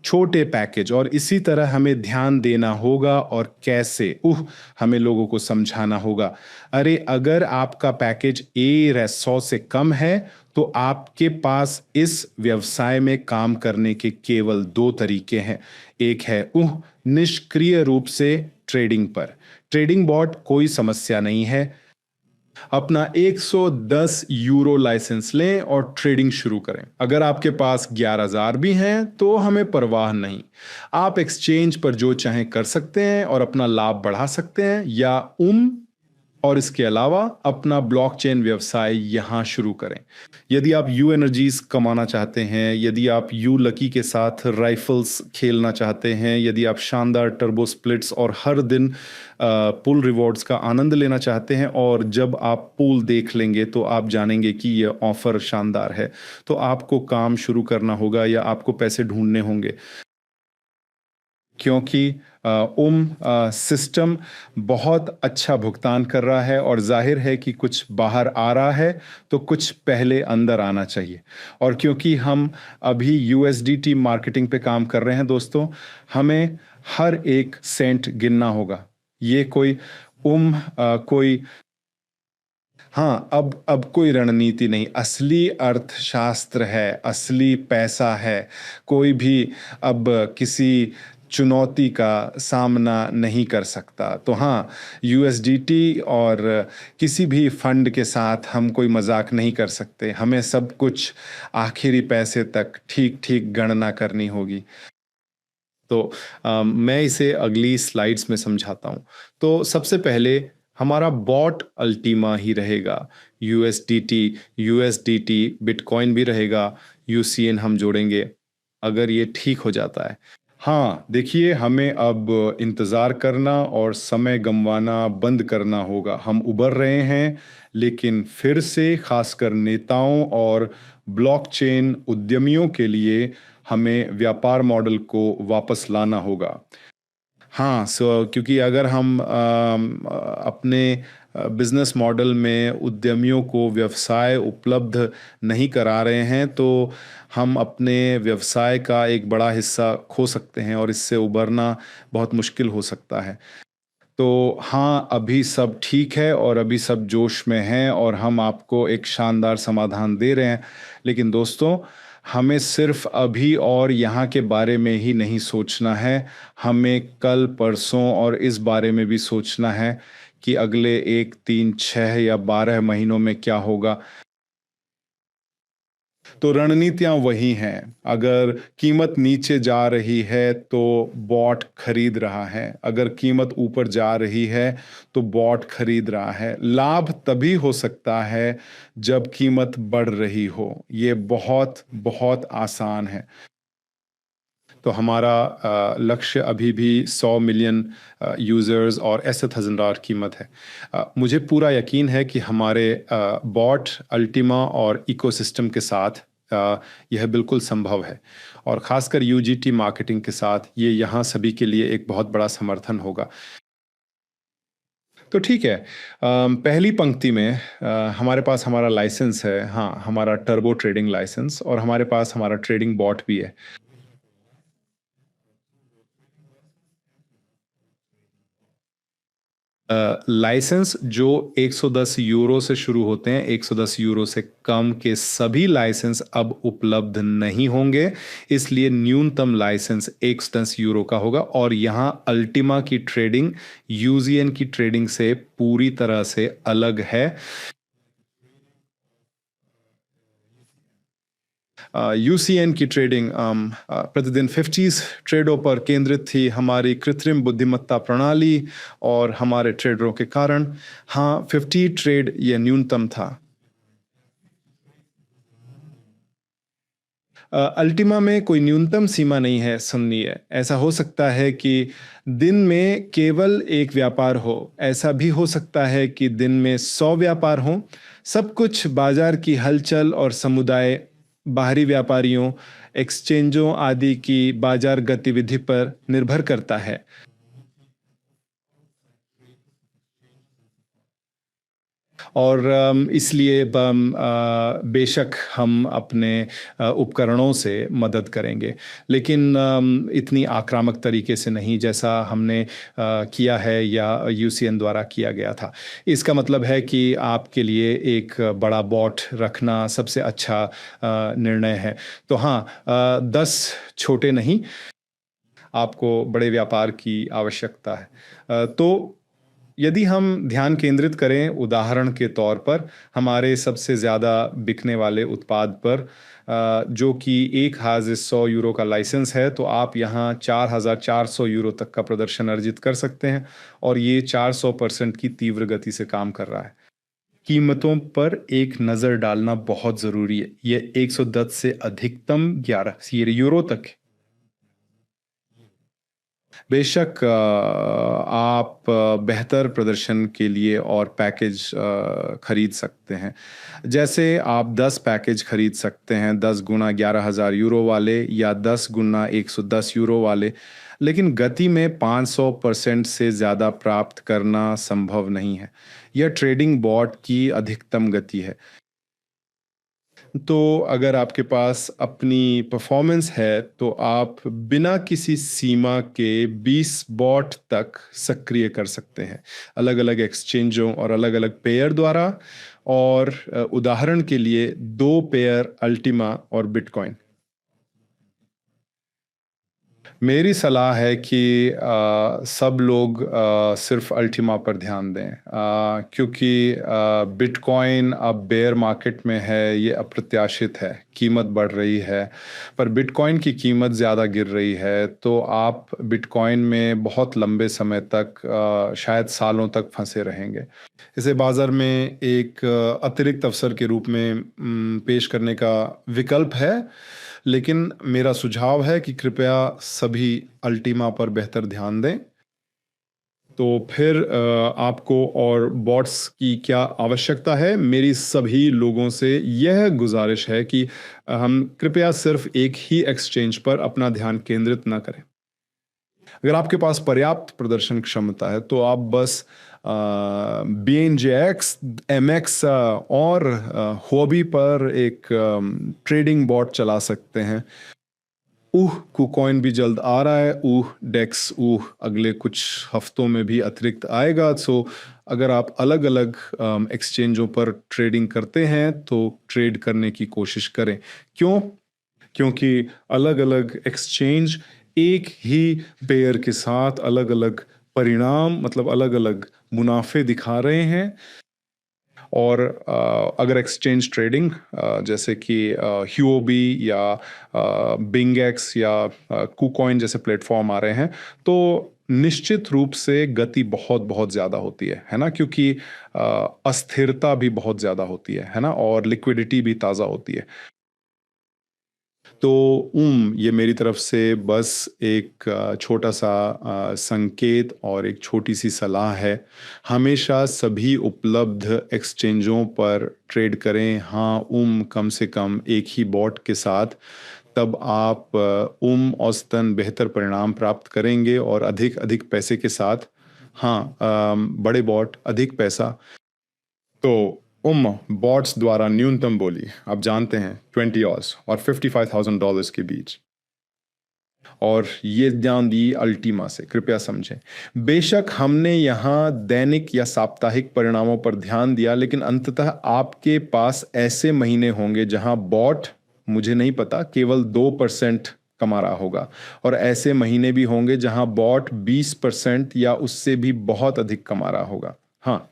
छोटे पैकेज। और इसी तरह हमें ध्यान देना होगा और कैसे हमें लोगों को समझाना होगा। अरे, अगर आपका पैकेज 100 से कम है तो आपके पास इस व्यवसाय में काम करने के केवल 2 तरीके हैं। एक है निष्क्रिय रूप से ट्रेडिंग पर। ट्रेडिंग बॉट कोई समस्या नहीं है। अपना 110 यूरो लाइसेंस लें और ट्रेडिंग शुरू करें। अगर आपके पास 11,000 भी हैं तो हमें परवाह नहीं। आप एक्सचेंज पर जो चाहें कर सकते हैं और अपना लाभ बढ़ा सकते हैं, या और इसके अलावा अपना ब्लॉकचेन व्यवसाय यहां शुरू करें। यदि आप यू एनर्जीज कमाना चाहते हैं, यदि आप यू लकी के साथ राइफल्स खेलना चाहते हैं, यदि आप शानदार टर्बो स्प्लिट्स और हर दिन पुल रिवॉर्ड्स का आनंद लेना चाहते हैं, और जब आप पुल देख लेंगे तो आप जानेंगे कि यह ऑफर शानदार है, तो आपको काम शुरू करना होगा या आपको पैसे ढूंढने होंगे, क्योंकि सिस्टम बहुत अच्छा भुगतान कर रहा है और जाहिर है कि कुछ बाहर आ रहा है तो कुछ पहले अंदर आना चाहिए। और क्योंकि हम अभी यूएसडीटी मार्केटिंग पे काम कर रहे हैं दोस्तों, हमें हर एक सेंट गिनना होगा। ये कोई हाँ, अब कोई रणनीति नहीं, असली अर्थशास्त्र है, असली पैसा है। कोई भी अब किसी चुनौती का सामना नहीं कर सकता। तो हाँ, यूएसडीटी और किसी भी फंड के साथ हम कोई मजाक नहीं कर सकते। हमें सब कुछ आखिरी पैसे तक ठीक ठीक गणना करनी होगी। तो मैं इसे अगली स्लाइड्स में समझाता हूँ। तो सबसे पहले हमारा बॉट अल्टीमा ही रहेगा। यूएसडीटी बिटकॉइन भी रहेगा, यूसीएन हम जोड़ेंगे अगर ये ठीक हो जाता है। हाँ, देखिए, हमें अब इंतज़ार करना और समय गंवाना बंद करना होगा। हम उबर रहे हैं, लेकिन फिर से खासकर नेताओं और ब्लॉकचेन उद्यमियों के लिए हमें व्यापार मॉडल को वापस लाना होगा। हाँ, क्योंकि अगर हम अपने बिजनेस मॉडल में उद्यमियों को व्यवसाय उपलब्ध नहीं करा रहे हैं, तो हम अपने व्यवसाय का एक बड़ा हिस्सा खो सकते हैं और इससे उबरना बहुत मुश्किल हो सकता है। तो हाँ, अभी सब ठीक है और अभी सब जोश में हैं और हम आपको एक शानदार समाधान दे रहे हैं। लेकिन दोस्तों, हमें सिर्फ अभी और यहाँ के बारे में ही नहीं सोचना है, हमें कल, परसों और इस बारे में भी सोचना है कि अगले 1, 3, 6 या 12 महीनों में क्या होगा। तो रणनीतियां वही हैं। अगर कीमत नीचे जा रही है तो बॉट खरीद रहा है, अगर कीमत ऊपर जा रही है तो बॉट खरीद रहा है। लाभ तभी हो सकता है जब कीमत बढ़ रही हो। ये बहुत बहुत आसान है। तो हमारा लक्ष्य अभी भी 100 मिलियन यूज़र्स और $80,000 कीमत है। मुझे पूरा यकीन है कि हमारे बॉट अल्टीमा और इकोसिस्टम के साथ यह बिल्कुल संभव है, और ख़ासकर यूजीटी मार्केटिंग के साथ ये यहाँ सभी के लिए एक बहुत बड़ा समर्थन होगा। तो ठीक है, पहली पंक्ति में हमारे पास हमारा लाइसेंस है। हाँ, हमारा टर्बो ट्रेडिंग लाइसेंस, और हमारे पास हमारा ट्रेडिंग बॉट भी है। लाइसेंस जो 110 यूरो से शुरू होते हैं, 110 यूरो से कम के सभी लाइसेंस अब उपलब्ध नहीं होंगे। इसलिए न्यूनतम लाइसेंस 110 यूरो का होगा, और यहाँ अल्टीमा की ट्रेडिंग यूजीएन की ट्रेडिंग से पूरी तरह से अलग है। यूसीएन की ट्रेडिंग प्रतिदिन 50 ट्रेडों पर केंद्रित थी। हमारी कृत्रिम बुद्धिमत्ता प्रणाली और हमारे ट्रेडरों के कारण, हाँ, 50 ट्रेड ये न्यूनतम था। अल्टीमा में कोई न्यूनतम सीमा नहीं है। सुनिए, ऐसा हो सकता है कि दिन में केवल एक व्यापार हो, ऐसा भी हो सकता है कि दिन में 100 व्यापार हो। सब कुछ बाजार की हलचल और समुदाय, बाहरी व्यापारियों, एक्सचेंजों आदि की बाजार गतिविधि पर निर्भर करता है। और इसलिए बेशक हम अपने उपकरणों से मदद करेंगे, लेकिन इतनी आक्रामक तरीके से नहीं जैसा हमने किया है या यूसीएन द्वारा किया गया था। इसका मतलब है कि आपके लिए एक बड़ा बॉट रखना सबसे अच्छा निर्णय है। तो हाँ, 10 छोटे नहीं, आपको बड़े व्यापार की आवश्यकता है। तो यदि हम ध्यान केंद्रित करें, उदाहरण के तौर पर हमारे सबसे ज़्यादा बिकने वाले उत्पाद पर, जो कि 1,100 यूरो का लाइसेंस है, तो आप यहाँ 4,400 यूरो तक का प्रदर्शन अर्जित कर सकते हैं, और ये 400% की तीव्र गति से काम कर रहा है। कीमतों पर एक नज़र डालना बहुत ज़रूरी है। ये 110 से अधिकतम 11 यूरो तक है। बेशक आप बेहतर प्रदर्शन के लिए और पैकेज खरीद सकते हैं। जैसे आप 10 पैकेज खरीद सकते हैं, 10 गुना 11,000 यूरो वाले या 10 गुना 110 यूरो वाले, लेकिन गति में 500% से ज़्यादा प्राप्त करना संभव नहीं है। यह ट्रेडिंग बॉट की अधिकतम गति है। तो अगर आपके पास अपनी परफॉर्मेंस है, तो आप बिना किसी सीमा के 20 बॉट तक सक्रिय कर सकते हैं, अलग-अलग एक्सचेंजों और अलग-अलग पेयर द्वारा, और उदाहरण के लिए 2 पेयर अल्टीमा और बिटकॉइन। मेरी सलाह है कि सब लोग सिर्फ अल्टीमा पर ध्यान दें, क्योंकि बिटकॉइन अब बेयर मार्केट में है, ये अप्रत्याशित है, कीमत बढ़ रही है, पर बिटकॉइन की कीमत ज़्यादा गिर रही है, तो आप बिटकॉइन में बहुत लंबे समय तक, शायद सालों तक फंसे रहेंगे। इसे बाज़ार में एक अतिरिक्त अवसर के रूप में पेश करने का विकल्प है, लेकिन मेरा सुझाव है कि कृपया सभी अल्टीमा पर बेहतर ध्यान दें। तो फिर आपको और बॉट्स की क्या आवश्यकता है? मेरी सभी लोगों से यह गुजारिश है कि हम कृपया सिर्फ एक ही एक्सचेंज पर अपना ध्यान केंद्रित ना करें। अगर आपके पास पर्याप्त प्रदर्शन क्षमता है तो आप बस BNJX, MX और हुओबी पर एक ट्रेडिंग बॉट चला सकते हैं। KuCoin भी जल्द आ रहा है, डेक्स अगले कुछ हफ्तों में भी अतिरिक्त आएगा। सो अगर आप अलग अलग एक्सचेंजों पर ट्रेडिंग करते हैं तो ट्रेड करने की कोशिश करें। क्यों? क्योंकि अलग अलग एक्सचेंज एक ही पेयर के साथ अलग अलग परिणाम, मतलब अलग अलग मुनाफे दिखा रहे हैं। और अगर एक्सचेंज ट्रेडिंग जैसे कि हुओबी या बिंगेक्स या KuCoin जैसे प्लेटफॉर्म आ रहे हैं, तो निश्चित रूप से गति बहुत बहुत ज़्यादा होती है ना, क्योंकि अस्थिरता भी बहुत ज़्यादा होती है ना, और लिक्विडिटी भी ताज़ा होती है। तो ये मेरी तरफ से बस एक छोटा सा संकेत और एक छोटी सी सलाह है। हमेशा सभी उपलब्ध एक्सचेंजों पर ट्रेड करें। हाँ, कम से कम एक ही बॉट के साथ, तब आप औसतन बेहतर परिणाम प्राप्त करेंगे और अधिक अधिक पैसे के साथ। हाँ, बड़े बॉट अधिक पैसा। तो बॉट्स द्वारा न्यूनतम बोली आप जानते हैं 20 ऑज और $55,000 के बीच, और ये ध्यान दी अल्टीमा से, कृपया समझें। बेशक हमने यहाँ दैनिक या साप्ताहिक परिणामों पर ध्यान दिया, लेकिन अंततः आपके पास ऐसे महीने होंगे जहां बॉट, मुझे नहीं पता, केवल 2% कमा रहा होगा, और ऐसे महीने भी होंगे जहां बॉट 20% या उससे भी बहुत अधिक कमा रहा होगा। हाँ,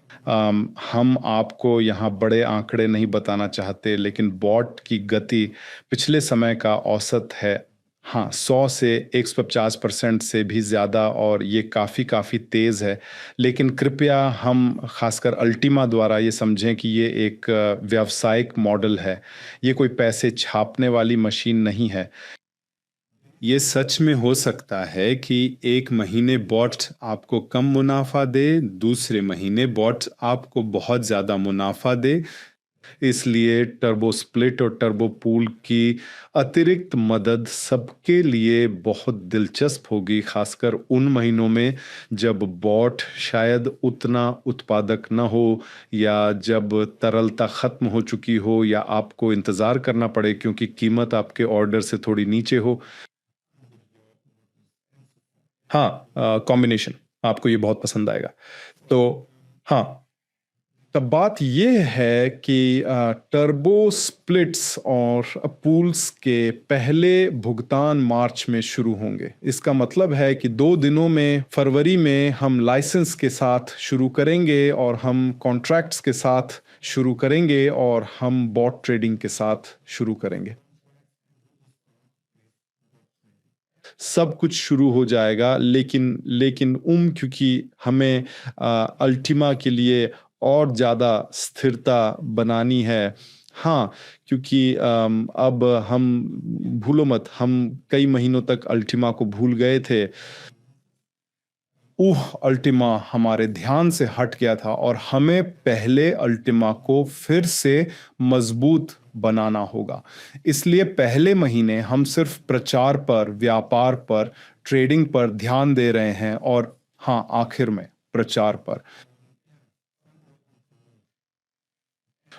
हम आपको यहाँ बड़े आंकड़े नहीं बताना चाहते, लेकिन बॉट की गति पिछले समय का औसत है, हाँ, 100 से 150% से भी ज़्यादा, और ये काफ़ी तेज़ है। लेकिन कृपया हम खासकर अल्टीमा द्वारा ये समझें कि ये एक व्यावसायिक मॉडल है, ये कोई पैसे छापने वाली मशीन नहीं है। ये सच में हो सकता है कि एक महीने बॉट आपको कम मुनाफा दे, दूसरे महीने बॉट आपको बहुत ज़्यादा मुनाफा दे। इसलिए टर्बो स्प्लिट और टर्बो पूल की अतिरिक्त मदद सबके लिए बहुत दिलचस्प होगी, खासकर उन महीनों में जब बॉट शायद उतना उत्पादक न हो, या जब तरलता खत्म हो चुकी हो, या आपको इंतज़ार करना पड़े क्योंकि कीमत आपके ऑर्डर से थोड़ी नीचे हो। हाँ, कॉम्बिनेशन आपको ये बहुत पसंद आएगा। तो हाँ, तब बात ये है कि टर्बो स्प्लिट्स और पूल्स के पहले भुगतान मार्च में शुरू होंगे। इसका मतलब है कि 2 दिनों में, फरवरी में हम लाइसेंस के साथ शुरू करेंगे, और हम कॉन्ट्रैक्ट्स के साथ शुरू करेंगे, और हम बॉट ट्रेडिंग के साथ शुरू करेंगे। सब कुछ शुरू हो जाएगा, लेकिन क्योंकि हमें अल्टीमा के लिए और ज़्यादा स्थिरता बनानी है। हाँ, क्योंकि अब हम, भूलो मत, हम कई महीनों तक अल्टीमा को भूल गए थे। अल्टीमा हमारे ध्यान से हट गया था, और हमें पहले अल्टीमा को फिर से मजबूत बनाना होगा। इसलिए पहले महीने हम सिर्फ प्रचार पर, व्यापार पर, ट्रेडिंग पर ध्यान दे रहे हैं, और हाँ, आखिर में प्रचार पर।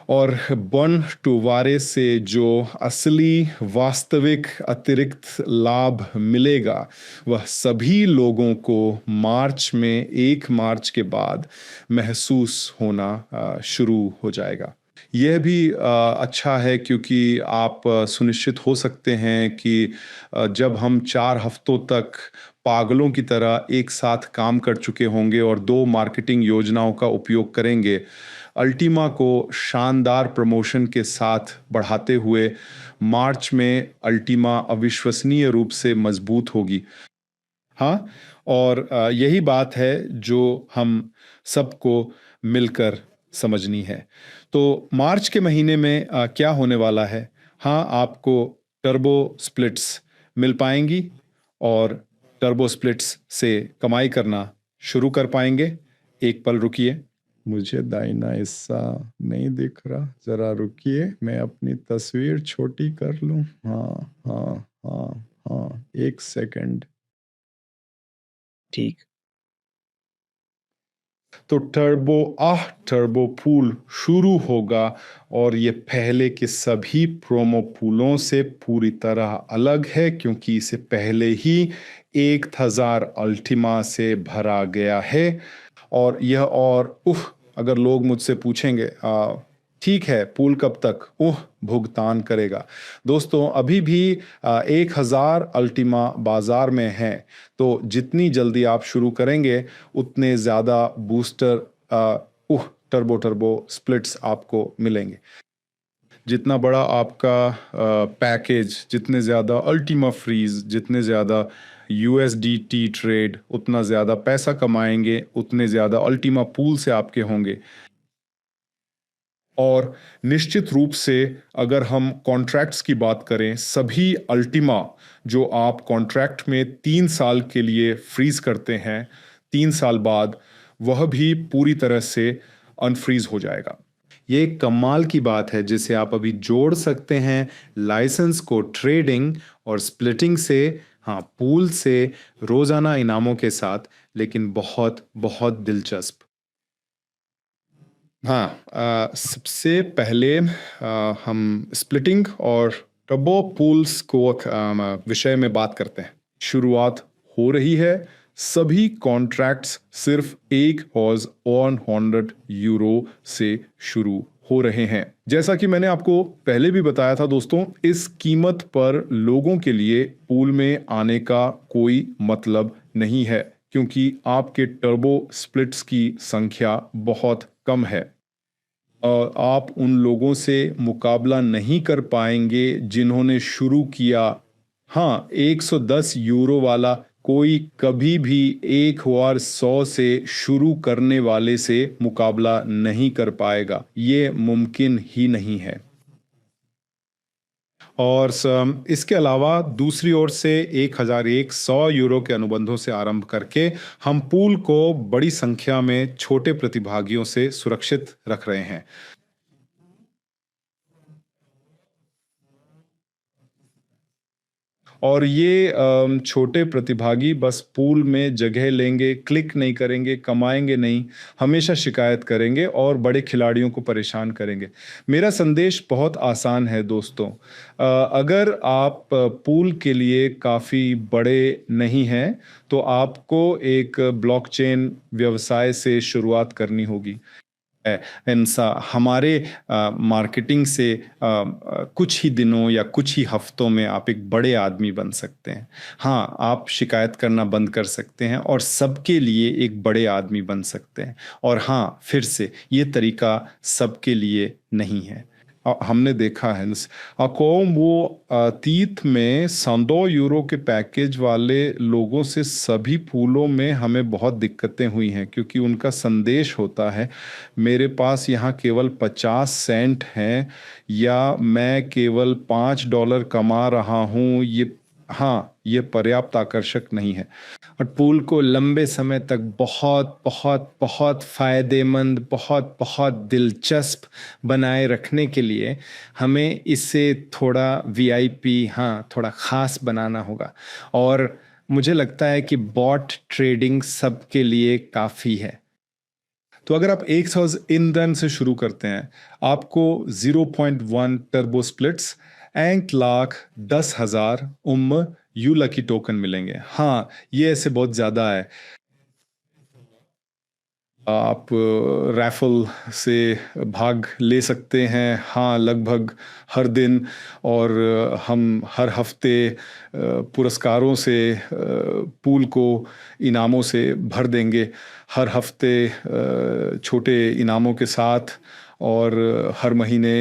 और बंटवारे से जो असली वास्तविक अतिरिक्त लाभ मिलेगा, वह सभी लोगों को मार्च में, 1 मार्च के बाद महसूस होना शुरू हो जाएगा। यह भी अच्छा है क्योंकि आप सुनिश्चित हो सकते हैं कि जब हम 4 हफ्तों तक पागलों की तरह एक साथ काम कर चुके होंगे और 2 मार्केटिंग योजनाओं का उपयोग करेंगे, अल्टीमा को शानदार प्रमोशन के साथ बढ़ाते हुए मार्च में अल्टीमा अविश्वसनीय रूप से मजबूत होगी। हाँ, और यही बात है जो हम सबको मिलकर समझनी है। तो मार्च के महीने में क्या होने वाला है? हाँ, आपको टर्बो स्प्लिट्स मिल पाएँगी और टर्बो स्प्लिट्स से कमाई करना शुरू कर पाएँगे। एक पल रुकिए। मुझे दाहिना हिस्सा नहीं दिख रहा, ज़रा रुकिए, मैं अपनी तस्वीर छोटी कर लूँ। हाँ, हाँ, हाँ, हाँ, 1 सेकंड। ठीक। तो टर्बो पूल शुरू होगा और ये पहले के सभी प्रोमो पूलों से पूरी तरह अलग है क्योंकि इसे पहले ही 1000 अल्टीमा से भरा गया है। और यह और अगर लोग मुझसे पूछेंगे ठीक है पूल कब तक भुगतान करेगा। दोस्तों अभी भी 1000 अल्टीमा बाजार में है, तो जितनी जल्दी आप शुरू करेंगे उतने ज़्यादा बूस्टर टर्बो स्प्लिट्स आपको मिलेंगे। जितना बड़ा आपका पैकेज, जितने ज़्यादा अल्टीमा फ्रीज, जितने ज़्यादा USDT ट्रेड, उतना ज़्यादा पैसा कमाएंगे, उतने ज़्यादा अल्टीमा पूल से आपके होंगे। और निश्चित रूप से अगर हम कॉन्ट्रैक्ट्स की बात करें, सभी अल्टीमा जो आप कॉन्ट्रैक्ट में 3 साल के लिए फ्रीज करते हैं, 3 साल बाद वह भी पूरी तरह से अनफ्रीज हो जाएगा। ये एक कमाल की बात है जिसे आप अभी जोड़ सकते हैं लाइसेंस को ट्रेडिंग और स्प्लिटिंग से, हाँ पूल से, रोजाना इनामों के साथ, लेकिन बहुत बहुत दिलचस्प। हाँ, सबसे पहले हम स्प्लिटिंग और टर्बो पूल्स को विषय में बात करते हैं। शुरुआत हो रही है। सभी कॉन्ट्रैक्ट्स सिर्फ €100 से शुरू हो रहे हैं। जैसा कि मैंने आपको पहले भी बताया था दोस्तों, इस कीमत पर लोगों के लिए पूल में आने का कोई मतलब नहीं है क्योंकि आपके टर्बो स्प्लिट्स की संख्या बहुत कम है और आप उन लोगों से मुकाबला नहीं कर पाएंगे जिन्होंने शुरू किया। हाँ, €110 वाला कोई कभी भी 1100 से शुरू करने वाले से मुकाबला नहीं कर पाएगा। ये मुमकिन ही नहीं है। और इसके अलावा दूसरी ओर से €1100 के अनुबंधों से आरंभ करके हम पूल को बड़ी संख्या में छोटे प्रतिभागियों से सुरक्षित रख रहे हैं। और ये छोटे प्रतिभागी बस पूल में जगह लेंगे, क्लिक नहीं करेंगे, कमाएंगे नहीं, हमेशा शिकायत करेंगे और बड़े खिलाड़ियों को परेशान करेंगे। मेरा संदेश बहुत आसान है दोस्तों, अगर आप पूल के लिए काफ़ी बड़े नहीं हैं तो आपको एक ब्लॉकचेन व्यवसाय से शुरुआत करनी होगी। हमारे मार्केटिंग से कुछ ही दिनों या कुछ ही हफ्तों में आप एक बड़े आदमी बन सकते हैं। हाँ, आप शिकायत करना बंद कर सकते हैं और सबके लिए एक बड़े आदमी बन सकते हैं। और हाँ, फिर से ये तरीका सबके लिए नहीं है। हमने देखा है अकोम वो अतीत में €100 के पैकेज वाले लोगों से सभी फूलों में हमें बहुत दिक्कतें हुई हैं क्योंकि उनका संदेश होता है मेरे पास यहाँ केवल 50 सेंट हैं या मैं केवल $5 कमा रहा हूँ। ये पर्याप्त आकर्षक नहीं है। और पूल को लंबे समय तक बहुत बहुत बहुत फ़ायदेमंद, बहुत बहुत दिलचस्प बनाए रखने के लिए हमें इसे थोड़ा VIP, थोड़ा ख़ास बनाना होगा। और मुझे लगता है कि बॉट ट्रेडिंग सबके लिए काफ़ी है। तो अगर आप 100 ईंधन से शुरू करते हैं, आपको 0.1 turbo splits 1,10,000 you lucky token मिलेंगे। हाँ, ये ऐसे बहुत ज़्यादा है। आप रैफल से भाग ले सकते हैं, हाँ, लगभग हर दिन। और हम हर हफ्ते पुरस्कारों से पूल को इनामों से भर देंगे, हर हफ्ते छोटे इनामों के साथ। और हर महीने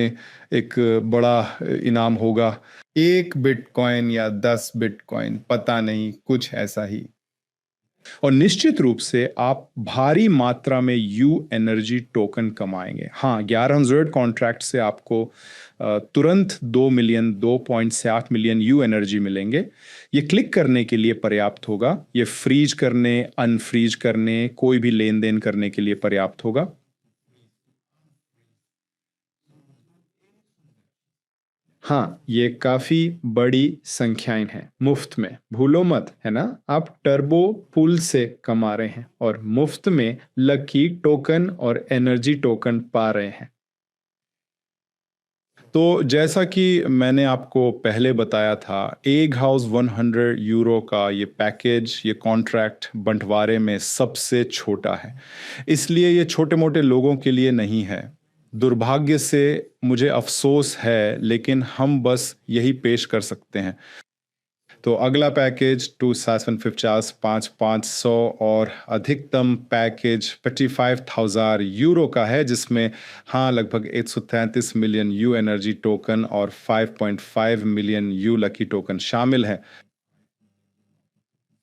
एक बड़ा इनाम होगा, 1 बिटकॉइन या 10 बिटकॉइन, पता नहीं, कुछ ऐसा ही। और निश्चित रूप से आप भारी मात्रा में यू एनर्जी टोकन कमाएंगे। हाँ, 1100 कॉन्ट्रैक्ट से आपको तुरंत 2.7 मिलियन यू एनर्जी मिलेंगे। ये क्लिक करने के लिए पर्याप्त होगा, ये फ्रीज करने, अनफ्रीज करने, कोई भी लेन देन करने के लिए पर्याप्त होगा। हाँ, ये काफी बड़ी संख्याएं हैं, मुफ्त में, भूलो मत, है ना। आप टर्बो पुल से कमा रहे हैं और मुफ्त में लकी टोकन और एनर्जी टोकन पा रहे हैं। तो जैसा कि मैंने आपको पहले बताया था, एग हाउस 100 यूरो का ये पैकेज, ये कॉन्ट्रैक्ट बंटवारे में सबसे छोटा है, इसलिए ये छोटे मोटे लोगों के लिए नहीं है। दुर्भाग्य से मुझे अफसोस है, लेकिन हम बस यही पेश कर सकते हैं। तो अगला पैकेज 2750, 5500 और अधिकतम पैकेज 55,000 यूरो का है, जिसमें हाँ लगभग 133 मिलियन यू एनर्जी टोकन और 5.5 मिलियन यू लकी टोकन शामिल है।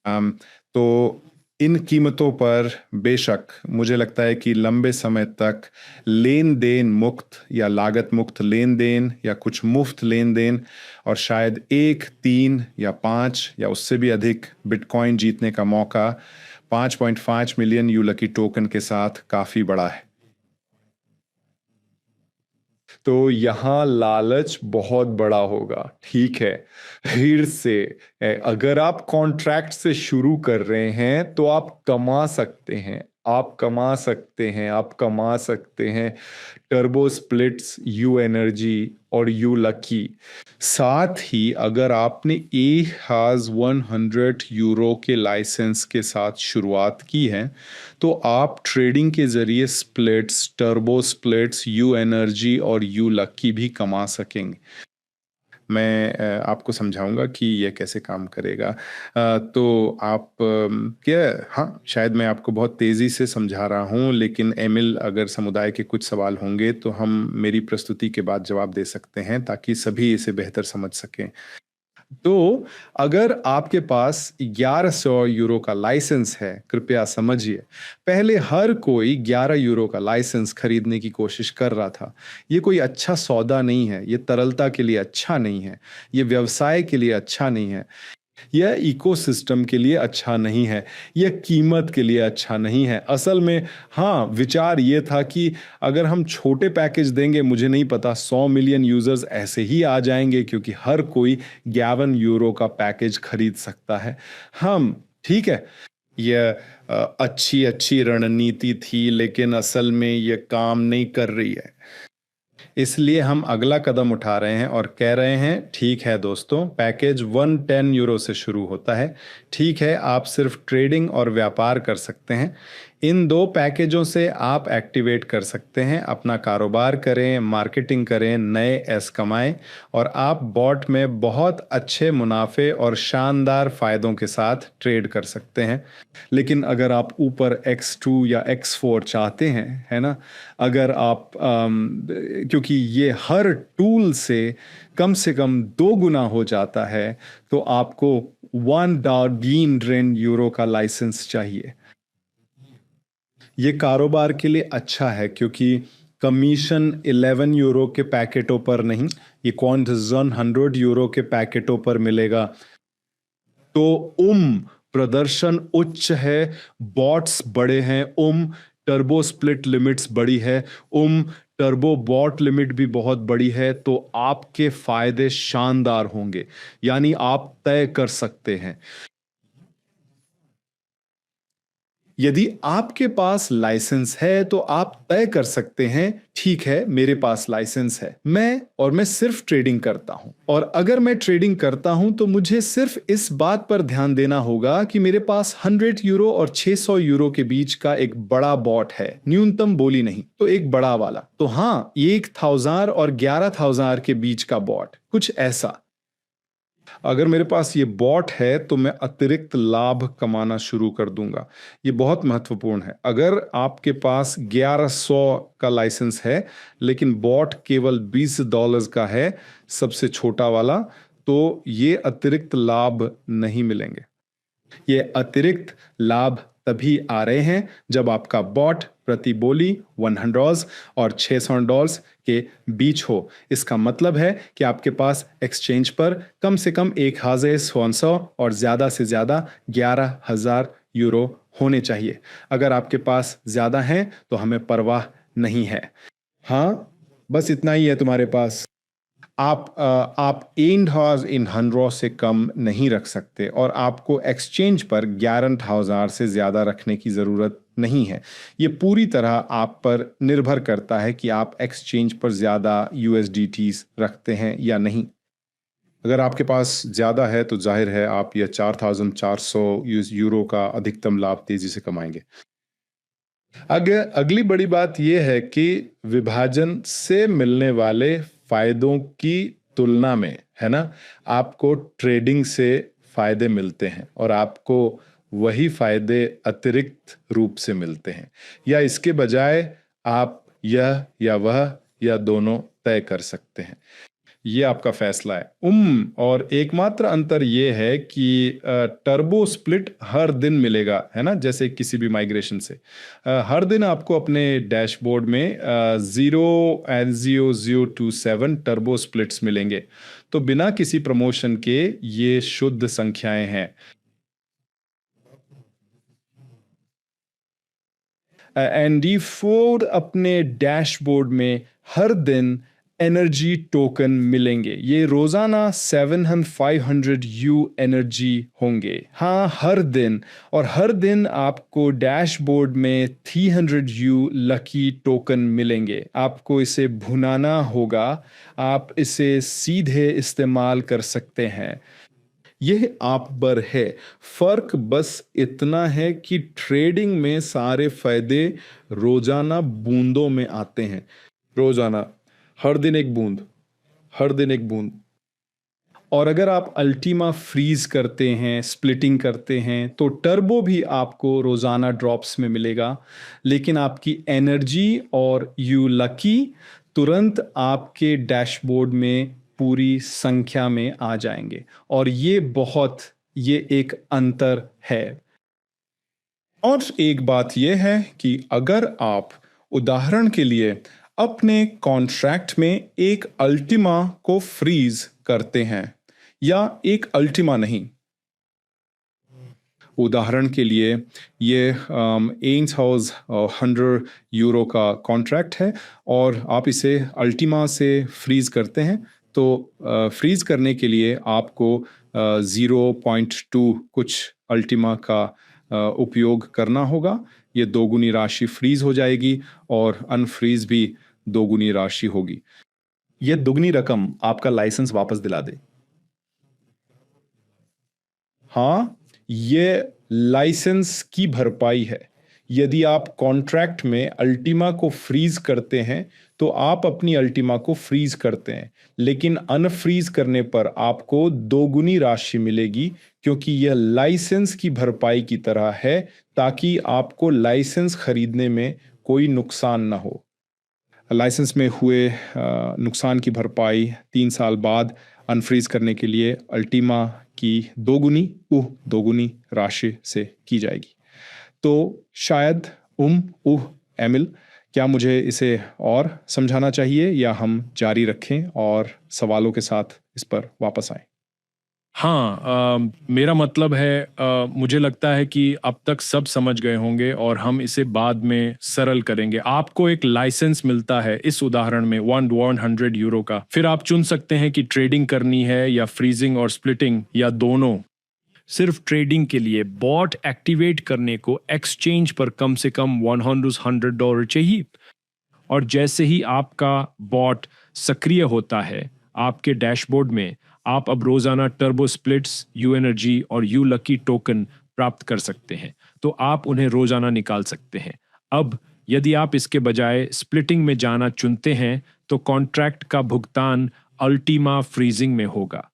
तो इन कीमतों पर बेशक मुझे लगता है कि लंबे समय तक लेन देन मुक्त या लागत मुक्त लेन देन या कुछ मुफ्त लेन देन और शायद 1, 3 या 5 या उससे भी अधिक बिटकॉइन जीतने का मौका 5.5 मिलियन यू लकी टोकन के साथ काफी बड़ा है। तो यहाँ लालच बहुत बड़ा होगा, ठीक है। फिर से अगर आप कॉन्ट्रैक्ट से शुरू कर रहे हैं तो आप कमा सकते हैं, आप कमा सकते हैं, आप कमा सकते हैं टर्बो स्प्लिट्स, यू एनर्जी और यू लकी। साथ ही अगर आपने ए हाज 100 यूरो के लाइसेंस के साथ शुरुआत की है तो आप ट्रेडिंग के जरिए splits, turbo splits, you energy और यू लकी भी कमा सकेंगे। मैं आपको समझाऊंगा कि यह कैसे काम करेगा। तो आप क्या, हाँ, शायद मैं आपको बहुत तेज़ी से समझा रहा हूँ, लेकिन एमिल, अगर समुदाय के कुछ सवाल होंगे तो हम मेरी प्रस्तुति के बाद जवाब दे सकते हैं, ताकि सभी इसे बेहतर समझ सकें। तो अगर आपके पास 1100 यूरो का लाइसेंस है, कृपया समझिए, पहले हर कोई 11 यूरो का लाइसेंस खरीदने की कोशिश कर रहा था। ये कोई अच्छा सौदा नहीं है, ये तरलता के लिए अच्छा नहीं है, ये व्यवसाय के लिए अच्छा नहीं है, यह इकोसिस्टम के लिए अच्छा नहीं है, यह कीमत के लिए अच्छा नहीं है। असल में हाँ, विचार ये था कि अगर हम छोटे पैकेज देंगे, मुझे नहीं पता 100 मिलियन यूजर्स ऐसे ही आ जाएंगे, क्योंकि हर कोई 51 यूरो का पैकेज खरीद सकता है। हम ठीक है, यह अच्छी अच्छी रणनीति थी, लेकिन असल में यह काम नहीं कर रही है। इसलिए हम अगला कदम उठा रहे हैं और कह रहे हैं, ठीक है दोस्तों, पैकेज 110 यूरो से शुरू होता है। ठीक है, आप सिर्फ ट्रेडिंग और व्यापार कर सकते हैं। इन 2 पैकेजों से आप एक्टिवेट कर सकते हैं, अपना कारोबार करें, मार्केटिंग करें, नए एस कमाएं और आप बॉट में बहुत अच्छे मुनाफे और शानदार फायदों के साथ ट्रेड कर सकते हैं। लेकिन अगर आप ऊपर X2 या X4 चाहते हैं, है ना, अगर आप क्योंकि ये हर टूल से कम 2 गुना हो जाता है, तो आपको 1 यूरो का लाइसेंस चाहिए। ये कारोबार के लिए अच्छा है, क्योंकि कमीशन 11 यूरो के पैकेटों पर नहीं, ये कौन 100 यूरो के पैकेटों पर मिलेगा। तो प्रदर्शन उच्च है, बॉट्स बड़े हैं, टर्बो स्प्लिट लिमिट्स बड़ी है, टर्बो बॉट लिमिट भी बहुत बड़ी है, तो आपके फायदे शानदार होंगे। यानी आप तय कर सकते हैं, यदि आपके पास लाइसेंस है तो आप तय कर सकते हैं, ठीक है मेरे पास लाइसेंस है, मैं सिर्फ ट्रेडिंग करता हूं। और अगर मैं ट्रेडिंग करता हूं तो मुझे सिर्फ इस बात पर ध्यान देना होगा कि मेरे पास 100 यूरो और 600 यूरो के बीच का एक बड़ा बॉट है, न्यूनतम बोली नहीं तो एक बड़ा वाला। तो हाँ, 1000 और 11000 के बीच का बॉट, कुछ ऐसा। अगर मेरे पास ये बॉट है तो मैं अतिरिक्त लाभ कमाना शुरू कर दूंगा। ये बहुत महत्वपूर्ण है। अगर आपके पास 1100 का लाइसेंस है लेकिन बॉट केवल $20 का है, सबसे छोटा वाला, तो ये अतिरिक्त लाभ नहीं मिलेंगे। ये अतिरिक्त लाभ तभी आ रहे हैं जब आपका बॉट प्रति बोली $100 और $600 के बीच हो। इसका मतलब है कि आपके पास एक्सचेंज पर कम से कम 1500 और ज़्यादा से ज़्यादा 11000 यूरो होने चाहिए। अगर आपके पास ज़्यादा हैं तो हमें परवाह नहीं है। हाँ, बस इतना ही है तुम्हारे पास। आप 100 से कम नहीं रख सकते और आपको एक्सचेंज पर 11,000 से ज़्यादा रखने की ज़रूरत नहीं है। ये पूरी तरह आप पर निर्भर करता है कि आप एक्सचेंज पर ज़्यादा USDTs रखते हैं या नहीं। अगर आपके पास ज़्यादा है तो जाहिर है आप यह 4,400 यूरो का अधिकतम लाभ तेज़ी से कमाएंगे। अगली बड़ी बात यह है कि विभाजन से मिलने वाले फायदों की तुलना में, है ना, आपको ट्रेडिंग से फायदे मिलते हैं और आपको वही फायदे अतिरिक्त रूप से मिलते हैं, या इसके बजाय आप यह या वह या दोनों तय कर सकते हैं। ये आपका फैसला है। और एकमात्र अंतर ये है कि टर्बो स्प्लिट हर दिन मिलेगा, है ना, जैसे किसी भी माइग्रेशन से हर दिन आपको अपने डैशबोर्ड में 0 टर्बो स्प्लिट्स मिलेंगे। तो बिना किसी प्रमोशन के ये शुद्ध संख्याएं हैं। एंडी फोर्ड अपने डैशबोर्ड में हर दिन एनर्जी टोकन मिलेंगे। ये रोजाना 7,500 U एनर्जी होंगे। हाँ, हर दिन। और हर दिन आपको डैशबोर्ड में 300 U लकी टोकन मिलेंगे। आपको इसे भुनाना होगा, आप इसे सीधे इस्तेमाल कर सकते हैं। यह आप पर है। फर्क बस इतना है कि ट्रेडिंग में सारे फायदे रोजाना बूंदों में आते हैं। रोजाना, हर दिन एक बूंद, हर दिन एक बूंद। और अगर आप अल्टीमा फ्रीज करते हैं, स्प्लिटिंग करते हैं, तो टर्बो भी आपको रोजाना ड्रॉप्स में मिलेगा, लेकिन आपकी एनर्जी और यू लकी तुरंत आपके डैशबोर्ड में पूरी संख्या में आ जाएंगे। और ये एक अंतर है। और एक बात यह है कि अगर आप उदाहरण के लिए अपने कॉन्ट्रैक्ट में एक अल्टीमा को फ्रीज करते हैं, या एक अल्टीमा नहीं, उदाहरण के लिए ये 100 यूरो का कॉन्ट्रैक्ट है और आप इसे अल्टीमा से फ्रीज करते हैं, तो फ्रीज करने के लिए आपको 0.2 कुछ अल्टीमा का उपयोग करना होगा। ये दोगुनी राशि फ्रीज हो जाएगी और अनफ्रीज भी दोगुनी राशि होगी। यह दुगनी रकम आपका लाइसेंस वापस दिला दे। हाँ, ये लाइसेंस की भरपाई है। यदि आप कॉन्ट्रैक्ट में अल्टीमा को फ्रीज करते हैं तो आप अपनी अल्टीमा को फ्रीज करते हैं, लेकिन अनफ्रीज करने पर आपको दोगुनी राशि मिलेगी, क्योंकि यह लाइसेंस की भरपाई की तरह है, ताकि आपको लाइसेंस खरीदने में कोई नुकसान ना हो। लाइसेंस में हुए नुकसान की भरपाई 3 साल बाद अनफ्रीज करने के लिए अल्टीमा की दोगुनी राशि से की जाएगी। तो शायद एमिल, क्या मुझे इसे और समझाना चाहिए या हम जारी रखें और सवालों के साथ इस पर वापस आएं? हाँ, मेरा मतलब है, मुझे लगता है कि अब तक सब समझ गए होंगे और हम इसे बाद में सरल करेंगे। आपको एक लाइसेंस मिलता है इस उदाहरण में 100 यूरो का। फिर आप चुन सकते हैं कि ट्रेडिंग करनी है या फ्रीजिंग और स्प्लिटिंग या दोनों। सिर्फ ट्रेडिंग के लिए बॉट एक्टिवेट करने को एक्सचेंज पर कम से कम $100 चाहिए। और जैसे ही आपका बॉट सक्रिय होता है आपके डैशबोर्ड में, आप अब रोजाना टर्बो स्प्लिट्स, यू एनर्जी और यू लकी टोकन प्राप्त कर सकते हैं। तो आप उन्हें रोजाना निकाल सकते हैं। अब यदि आप इसके बजाय स्प्लिटिंग में जाना चुनते हैं तो कॉन्ट्रैक्ट का भुगतान अल्टीमा फ्रीजिंग में होगा।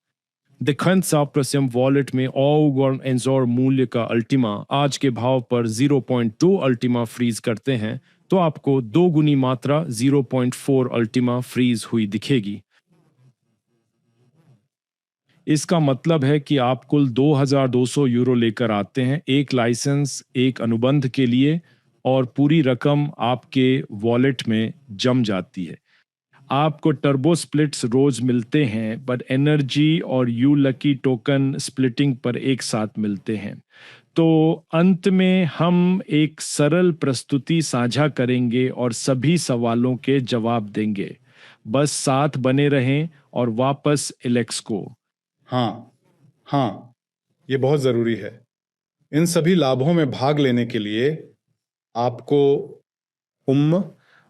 दिखंत साप्रस्यम वॉलेट में ऑगॉर्न एंजोर मूल्य का अल्टीमा आज के भाव पर 0.2 अल्टीमा फ्रीज करते हैं तो आपको 2 गुनी मात्रा 0.4 अल्टीमा फ्रीज हुई दिखेगी। इसका मतलब है कि आप कुल 2200 यूरो लेकर आते हैं एक लाइसेंस, एक अनुबंध के लिए, और पूरी रकम आपके वॉलेट में जम जाती है। आपको टर्बो स्प्लिट्स रोज मिलते हैं, बट एनर्जी और यू लकी टोकन स्प्लिटिंग पर एक साथ मिलते हैं। तो अंत में हम एक सरल प्रस्तुति साझा करेंगे और सभी सवालों के जवाब देंगे। बस साथ बने रहें और वापस एलेक्स को। हाँ, हाँ, ये बहुत ज़रूरी है। इन सभी लाभों में भाग लेने के लिए आपको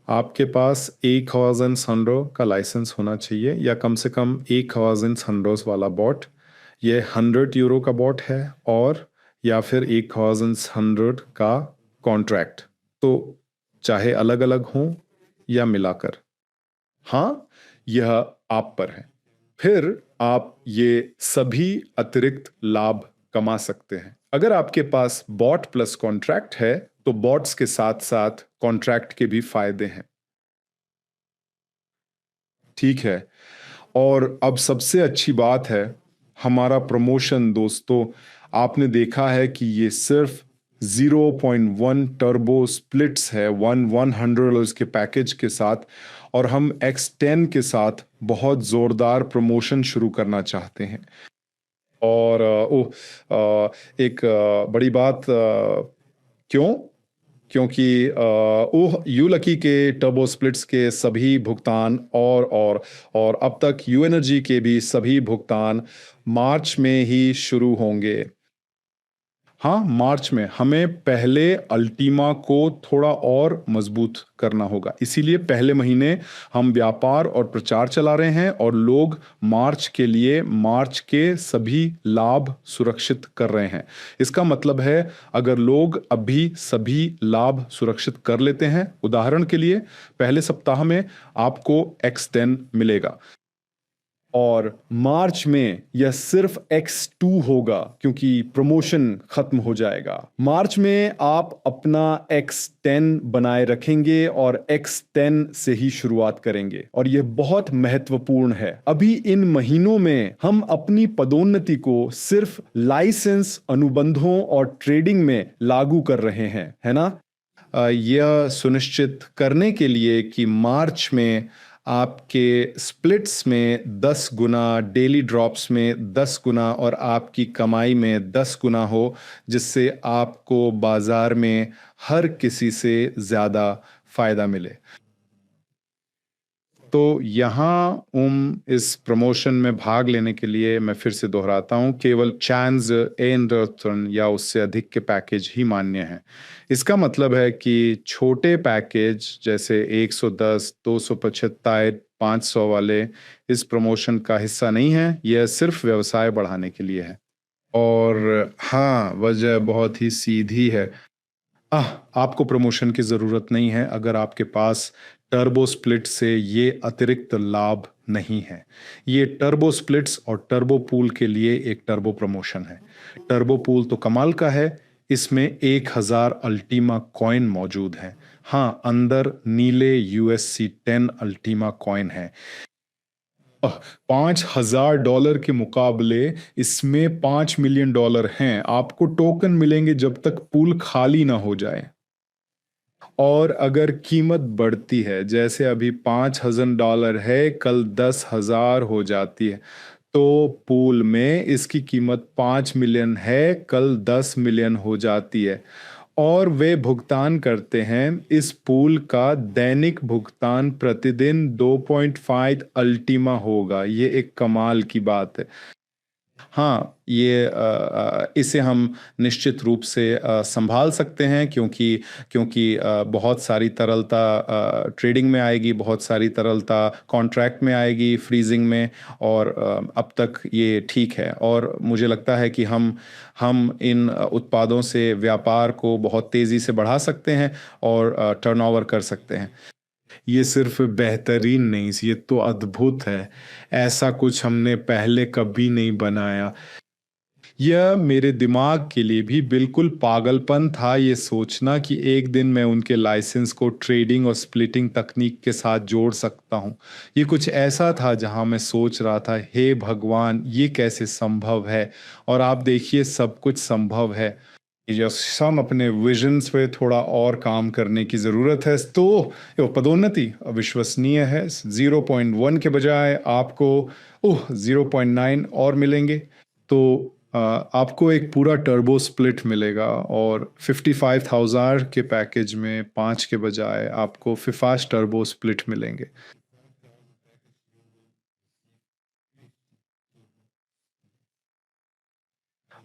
आपके पास 1000 सनरो का लाइसेंस होना चाहिए, या कम से कम 1000 सनरोज वाला बॉट। ये 100 यूरो का बॉट है, और या फिर 1000 सनरो का कॉन्ट्रैक्ट। तो चाहे अलग अलग हों या मिलाकर। हाँ, यह आप पर है। फिर आप ये सभी अतिरिक्त लाभ कमा सकते हैं। अगर आपके पास बॉट प्लस कॉन्ट्रैक्ट है तो बॉट्स के साथ साथ कॉन्ट्रैक्ट के भी फायदे हैं। ठीक है, और अब सबसे अच्छी बात है हमारा प्रमोशन। दोस्तों, आपने देखा है कि ये सिर्फ 0.1 टर्बो स्प्लिट्स है $100 के पैकेज के साथ, और हम X10 के साथ बहुत जोरदार प्रमोशन शुरू करना चाहते हैं। और एक बड़ी बात, क्यों? क्योंकि यू लकी के टर्बो स्प्लिट्स के सभी भुगतान और अब तक यू एनर्जी के भी सभी भुगतान मार्च में ही शुरू होंगे। हाँ, मार्च में हमें पहले अल्टीमा को थोड़ा और मजबूत करना होगा, इसीलिए पहले महीने हम व्यापार और प्रचार चला रहे हैं, और लोग मार्च के लिए मार्च के सभी लाभ सुरक्षित कर रहे हैं। इसका मतलब है अगर लोग अभी सभी लाभ सुरक्षित कर लेते हैं, उदाहरण के लिए पहले सप्ताह में आपको X10 मिलेगा, और मार्च में यह सिर्फ X2 होगा क्योंकि प्रमोशन खत्म हो जाएगा। मार्च में आप अपना X10 बनाए रखेंगे और X10 से ही शुरुआत करेंगे, और यह बहुत महत्वपूर्ण है। अभी इन महीनों में हम अपनी पदोन्नति को सिर्फ लाइसेंस, अनुबंधों और ट्रेडिंग में लागू कर रहे हैं, है ना? यह सुनिश्चित करने के लिए कि मार्च में आपके स्प्लिट्स में 10 गुना, डेली ड्रॉप्स में 10 गुना और आपकी कमाई में 10 गुना हो, जिससे आपको बाजार में हर किसी से ज़्यादा फायदा मिले। तो यहाँ इस प्रमोशन में भाग लेने के लिए मैं फिर से दोहराता हूँ, केवल चांस एन या उससे अधिक के पैकेज ही मान्य हैं। इसका मतलब है कि छोटे पैकेज जैसे 110, 275, 500 वाले इस प्रमोशन का हिस्सा नहीं है। यह सिर्फ व्यवसाय बढ़ाने के लिए है। और हाँ, वजह बहुत ही सीधी है। आपको प्रमोशन की ज़रूरत नहीं है अगर आपके पास टर्बो स्प्लिट से ये अतिरिक्त लाभ नहीं है। ये टर्बो स्प्लिट्स और टर्बो पूल के लिए एक टर्बो प्रमोशन है। टर्बो पूल तो कमाल का है, इसमें 1000 अल्टीमा कॉइन मौजूद हैं। हाँ, अंदर नीले USC10 अल्टीमा कॉइन है। $5000 के मुकाबले इसमें $5 मिलियन हैं। आपको टोकन मिलेंगे जब तक पूल खाली ना हो जाए। और अगर कीमत बढ़ती है, जैसे अभी $5000 है, कल 10,000 हो जाती है, तो पूल में इसकी कीमत 5 मिलियन है, कल 10 मिलियन हो जाती है, और वे भुगतान करते हैं। इस पूल का दैनिक भुगतान प्रतिदिन 2.5 अल्टीमा होगा। ये एक कमाल की बात है। हाँ, इसे हम निश्चित रूप से संभाल सकते हैं, क्योंकि बहुत सारी तरलता ट्रेडिंग में आएगी, बहुत सारी तरलता कॉन्ट्रैक्ट में आएगी, फ्रीजिंग में। और अब तक ये ठीक है, और मुझे लगता है कि हम इन उत्पादों से व्यापार को बहुत तेज़ी से बढ़ा सकते हैं और टर्नओवर कर सकते हैं। ये सिर्फ बेहतरीन नहीं, ये तो अद्भुत है। ऐसा कुछ हमने पहले कभी नहीं बनाया। यह मेरे दिमाग के लिए भी बिल्कुल पागलपन था, ये सोचना कि एक दिन मैं उनके लाइसेंस को ट्रेडिंग और स्प्लिटिंग तकनीक के साथ जोड़ सकता हूँ। ये कुछ ऐसा था जहाँ मैं सोच रहा था, हे भगवान, ये कैसे संभव है? और आप देखिए, सब कुछ संभव है। यस, हम अपने विजन्स पे थोड़ा और काम करने की ज़रूरत है। तो ये पदोन्नति अविश्वसनीय है। 0.1 के बजाय आपको 0.9 और मिलेंगे। तो आपको एक पूरा टर्बो स्प्लिट मिलेगा, और 55,000 के पैकेज में 5 के बजाय आपको फास्ट टर्बो स्प्लिट मिलेंगे।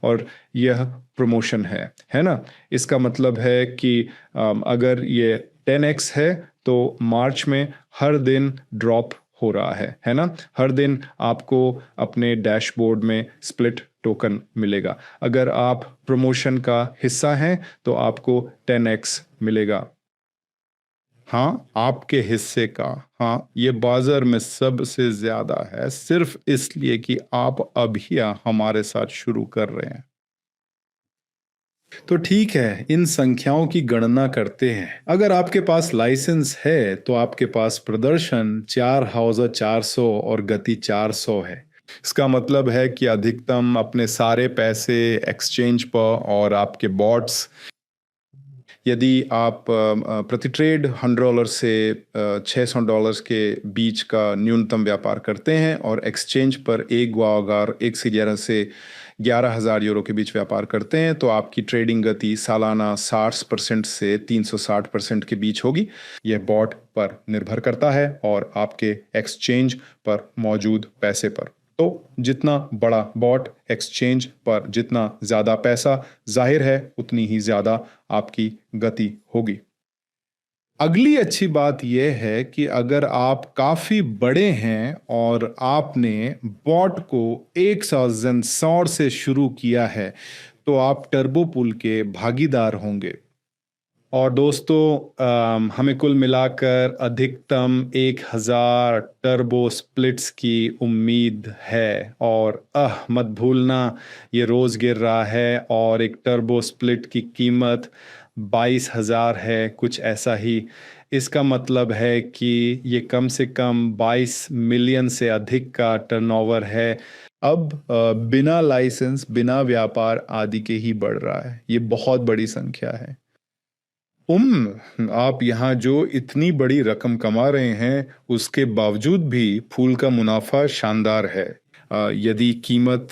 और यह प्रमोशन है ना? इसका मतलब है कि अगर ये 10x है, तो मार्च में हर दिन ड्रॉप हो रहा है ना? हर दिन आपको अपने डैशबोर्ड में स्प्लिट टोकन मिलेगा। अगर आप प्रमोशन का हिस्सा हैं, तो आपको 10x मिलेगा। हाँ, आपके हिस्से का। हाँ, ये बाजार में सबसे ज्यादा है, सिर्फ इसलिए कि आप अभी हमारे साथ शुरू कर रहे हैं। तो ठीक है, इन संख्याओं की गणना करते हैं। अगर आपके पास लाइसेंस है, तो आपके पास प्रदर्शन 4,400 और गति 400 है। इसका मतलब है कि अधिकतम अपने सारे पैसे एक्सचेंज पर और आपके बॉट्स, यदि आप प्रति ट्रेड $100 से $600 के बीच का न्यूनतम व्यापार करते हैं, और एक्सचेंज पर एक से 11,000 यूरो के बीच व्यापार करते हैं, तो आपकी ट्रेडिंग गति सालाना 60% से 360% के बीच होगी। यह बॉट पर निर्भर करता है और आपके एक्सचेंज पर मौजूद पैसे पर। तो जितना बड़ा बॉट, एक्सचेंज पर जितना ज़्यादा पैसा, जाहिर है उतनी ही ज़्यादा आपकी गति होगी। अगली अच्छी बात यह है कि अगर आप काफ़ी बड़े हैं और आपने बॉट को 1,100 से शुरू किया है, तो आप टर्बो पूल के भागीदार होंगे। और दोस्तों, हमें कुल मिलाकर अधिकतम 1,000 टर्बो स्प्लिट्स की उम्मीद है। और मत भूलना, ये रोज़ गिर रहा है, और एक टर्बो स्प्लिट की कीमत 22,000 है, कुछ ऐसा ही। इसका मतलब है कि ये कम से कम 22 मिलियन से अधिक का टर्नओवर है। अब बिना लाइसेंस, बिना व्यापार आदि के ही बढ़ रहा है। ये बहुत बड़ी संख्या है। आप यहाँ जो इतनी बड़ी रकम कमा रहे हैं, उसके बावजूद भी फूल का मुनाफा शानदार है। यदि कीमत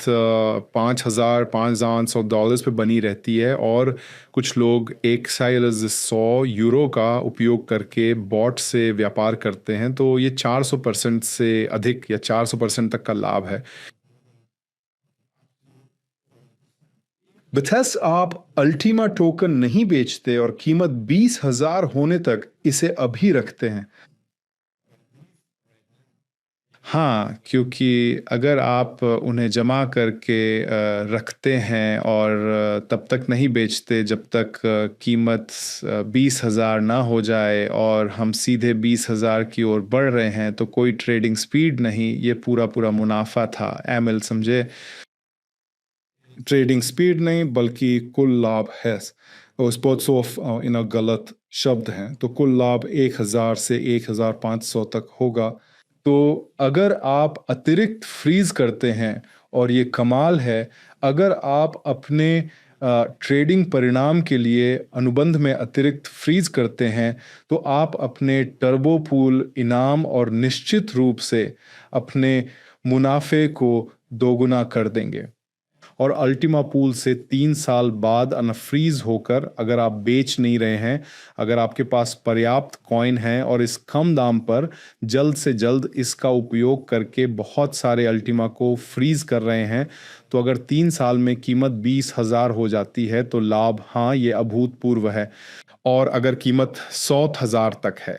$5,100 पे बनी रहती है, और कुछ लोग 1,100 यूरो का उपयोग करके बॉट से व्यापार करते हैं, तो ये 400% से अधिक या 400% तक का लाभ है। बिथेस आप अल्टीमा टोकन नहीं बेचते और कीमत 20,000 होने तक इसे अभी रखते हैं। हाँ, क्योंकि अगर आप उन्हें जमा करके रखते हैं और तब तक नहीं बेचते जब तक कीमत 20,000 ना हो जाए, और हम सीधे 20,000 की ओर बढ़ रहे हैं, तो कोई ट्रेडिंग स्पीड नहीं, ये पूरा मुनाफा था। एमएल समझे? ट्रेडिंग स्पीड नहीं, बल्कि कुल लाभ है। और स्पोर्ट्स ऑफ इन गलत शब्द हैं, तो कुल लाभ 1,000 से 1,500 तक होगा। तो अगर आप अतिरिक्त फ्रीज करते हैं, और ये कमाल है, अगर आप अपने ट्रेडिंग परिणाम के लिए अनुबंध में अतिरिक्त फ्रीज करते हैं, तो आप अपने टर्बो पूल इनाम और निश्चित रूप से अपने मुनाफे को दोगुना कर देंगे। और अल्टीमा पूल से 3 साल बाद अनफ्रीज होकर अगर आप बेच नहीं रहे हैं, अगर आपके पास पर्याप्त कॉइन है और इस कम दाम पर जल्द से जल्द इसका उपयोग करके बहुत सारे अल्टीमा को फ्रीज कर रहे हैं, तो अगर 3 साल में कीमत 20,000 हो जाती है तो लाभ, हाँ, ये अभूतपूर्व है। और अगर कीमत 100,000 तक है,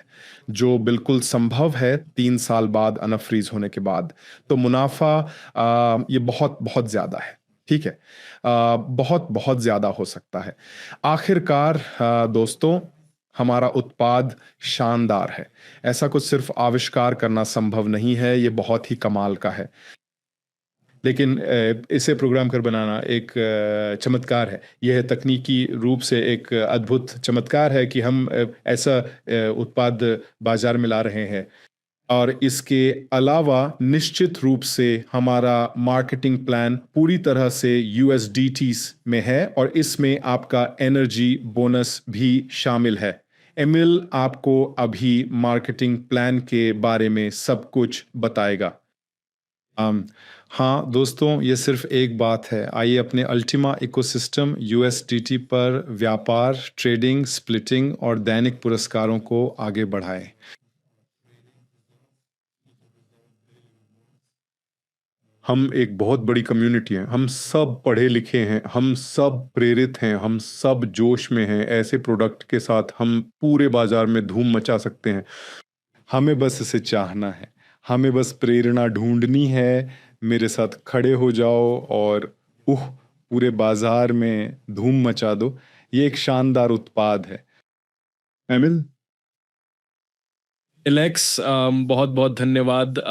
जो बिल्कुल संभव है 3 साल बाद अनफ्रीज होने के बाद, तो मुनाफा ये बहुत बहुत ज़्यादा है। ठीक है, बहुत बहुत ज़्यादा हो सकता है। आखिरकार दोस्तों, हमारा उत्पाद शानदार है। ऐसा कुछ सिर्फ आविष्कार करना संभव नहीं है, ये बहुत ही कमाल का है। लेकिन इसे प्रोग्राम कर बनाना एक चमत्कार है। यह तकनीकी रूप से एक अद्भुत चमत्कार है कि हम ऐसा उत्पाद बाजार में ला रहे हैं। और इसके अलावा निश्चित रूप से हमारा मार्केटिंग प्लान पूरी तरह से USDTs में है और इसमें आपका एनर्जी बोनस भी शामिल है। एमिल आपको अभी मार्केटिंग प्लान के बारे में सब कुछ बताएगा। हाँ दोस्तों, ये सिर्फ एक बात है। आइए अपने अल्टीमा इकोसिस्टम USDT पर व्यापार, ट्रेडिंग, स्प्लिटिंग और दैनिक पुरस्कारों को आगे बढ़ाएं। हम एक बहुत बड़ी कम्युनिटी हैं, हम सब पढ़े लिखे हैं, हम सब प्रेरित हैं, हम सब जोश में हैं। ऐसे प्रोडक्ट के साथ हम पूरे बाजार में धूम मचा सकते हैं। हमें बस इसे चाहना है, हमें बस प्रेरणा ढूंढनी है। मेरे साथ खड़े हो जाओ और पूरे बाजार में धूम मचा दो। ये एक शानदार उत्पाद है। एमिल, एलेक्स, बहुत बहुत धन्यवाद।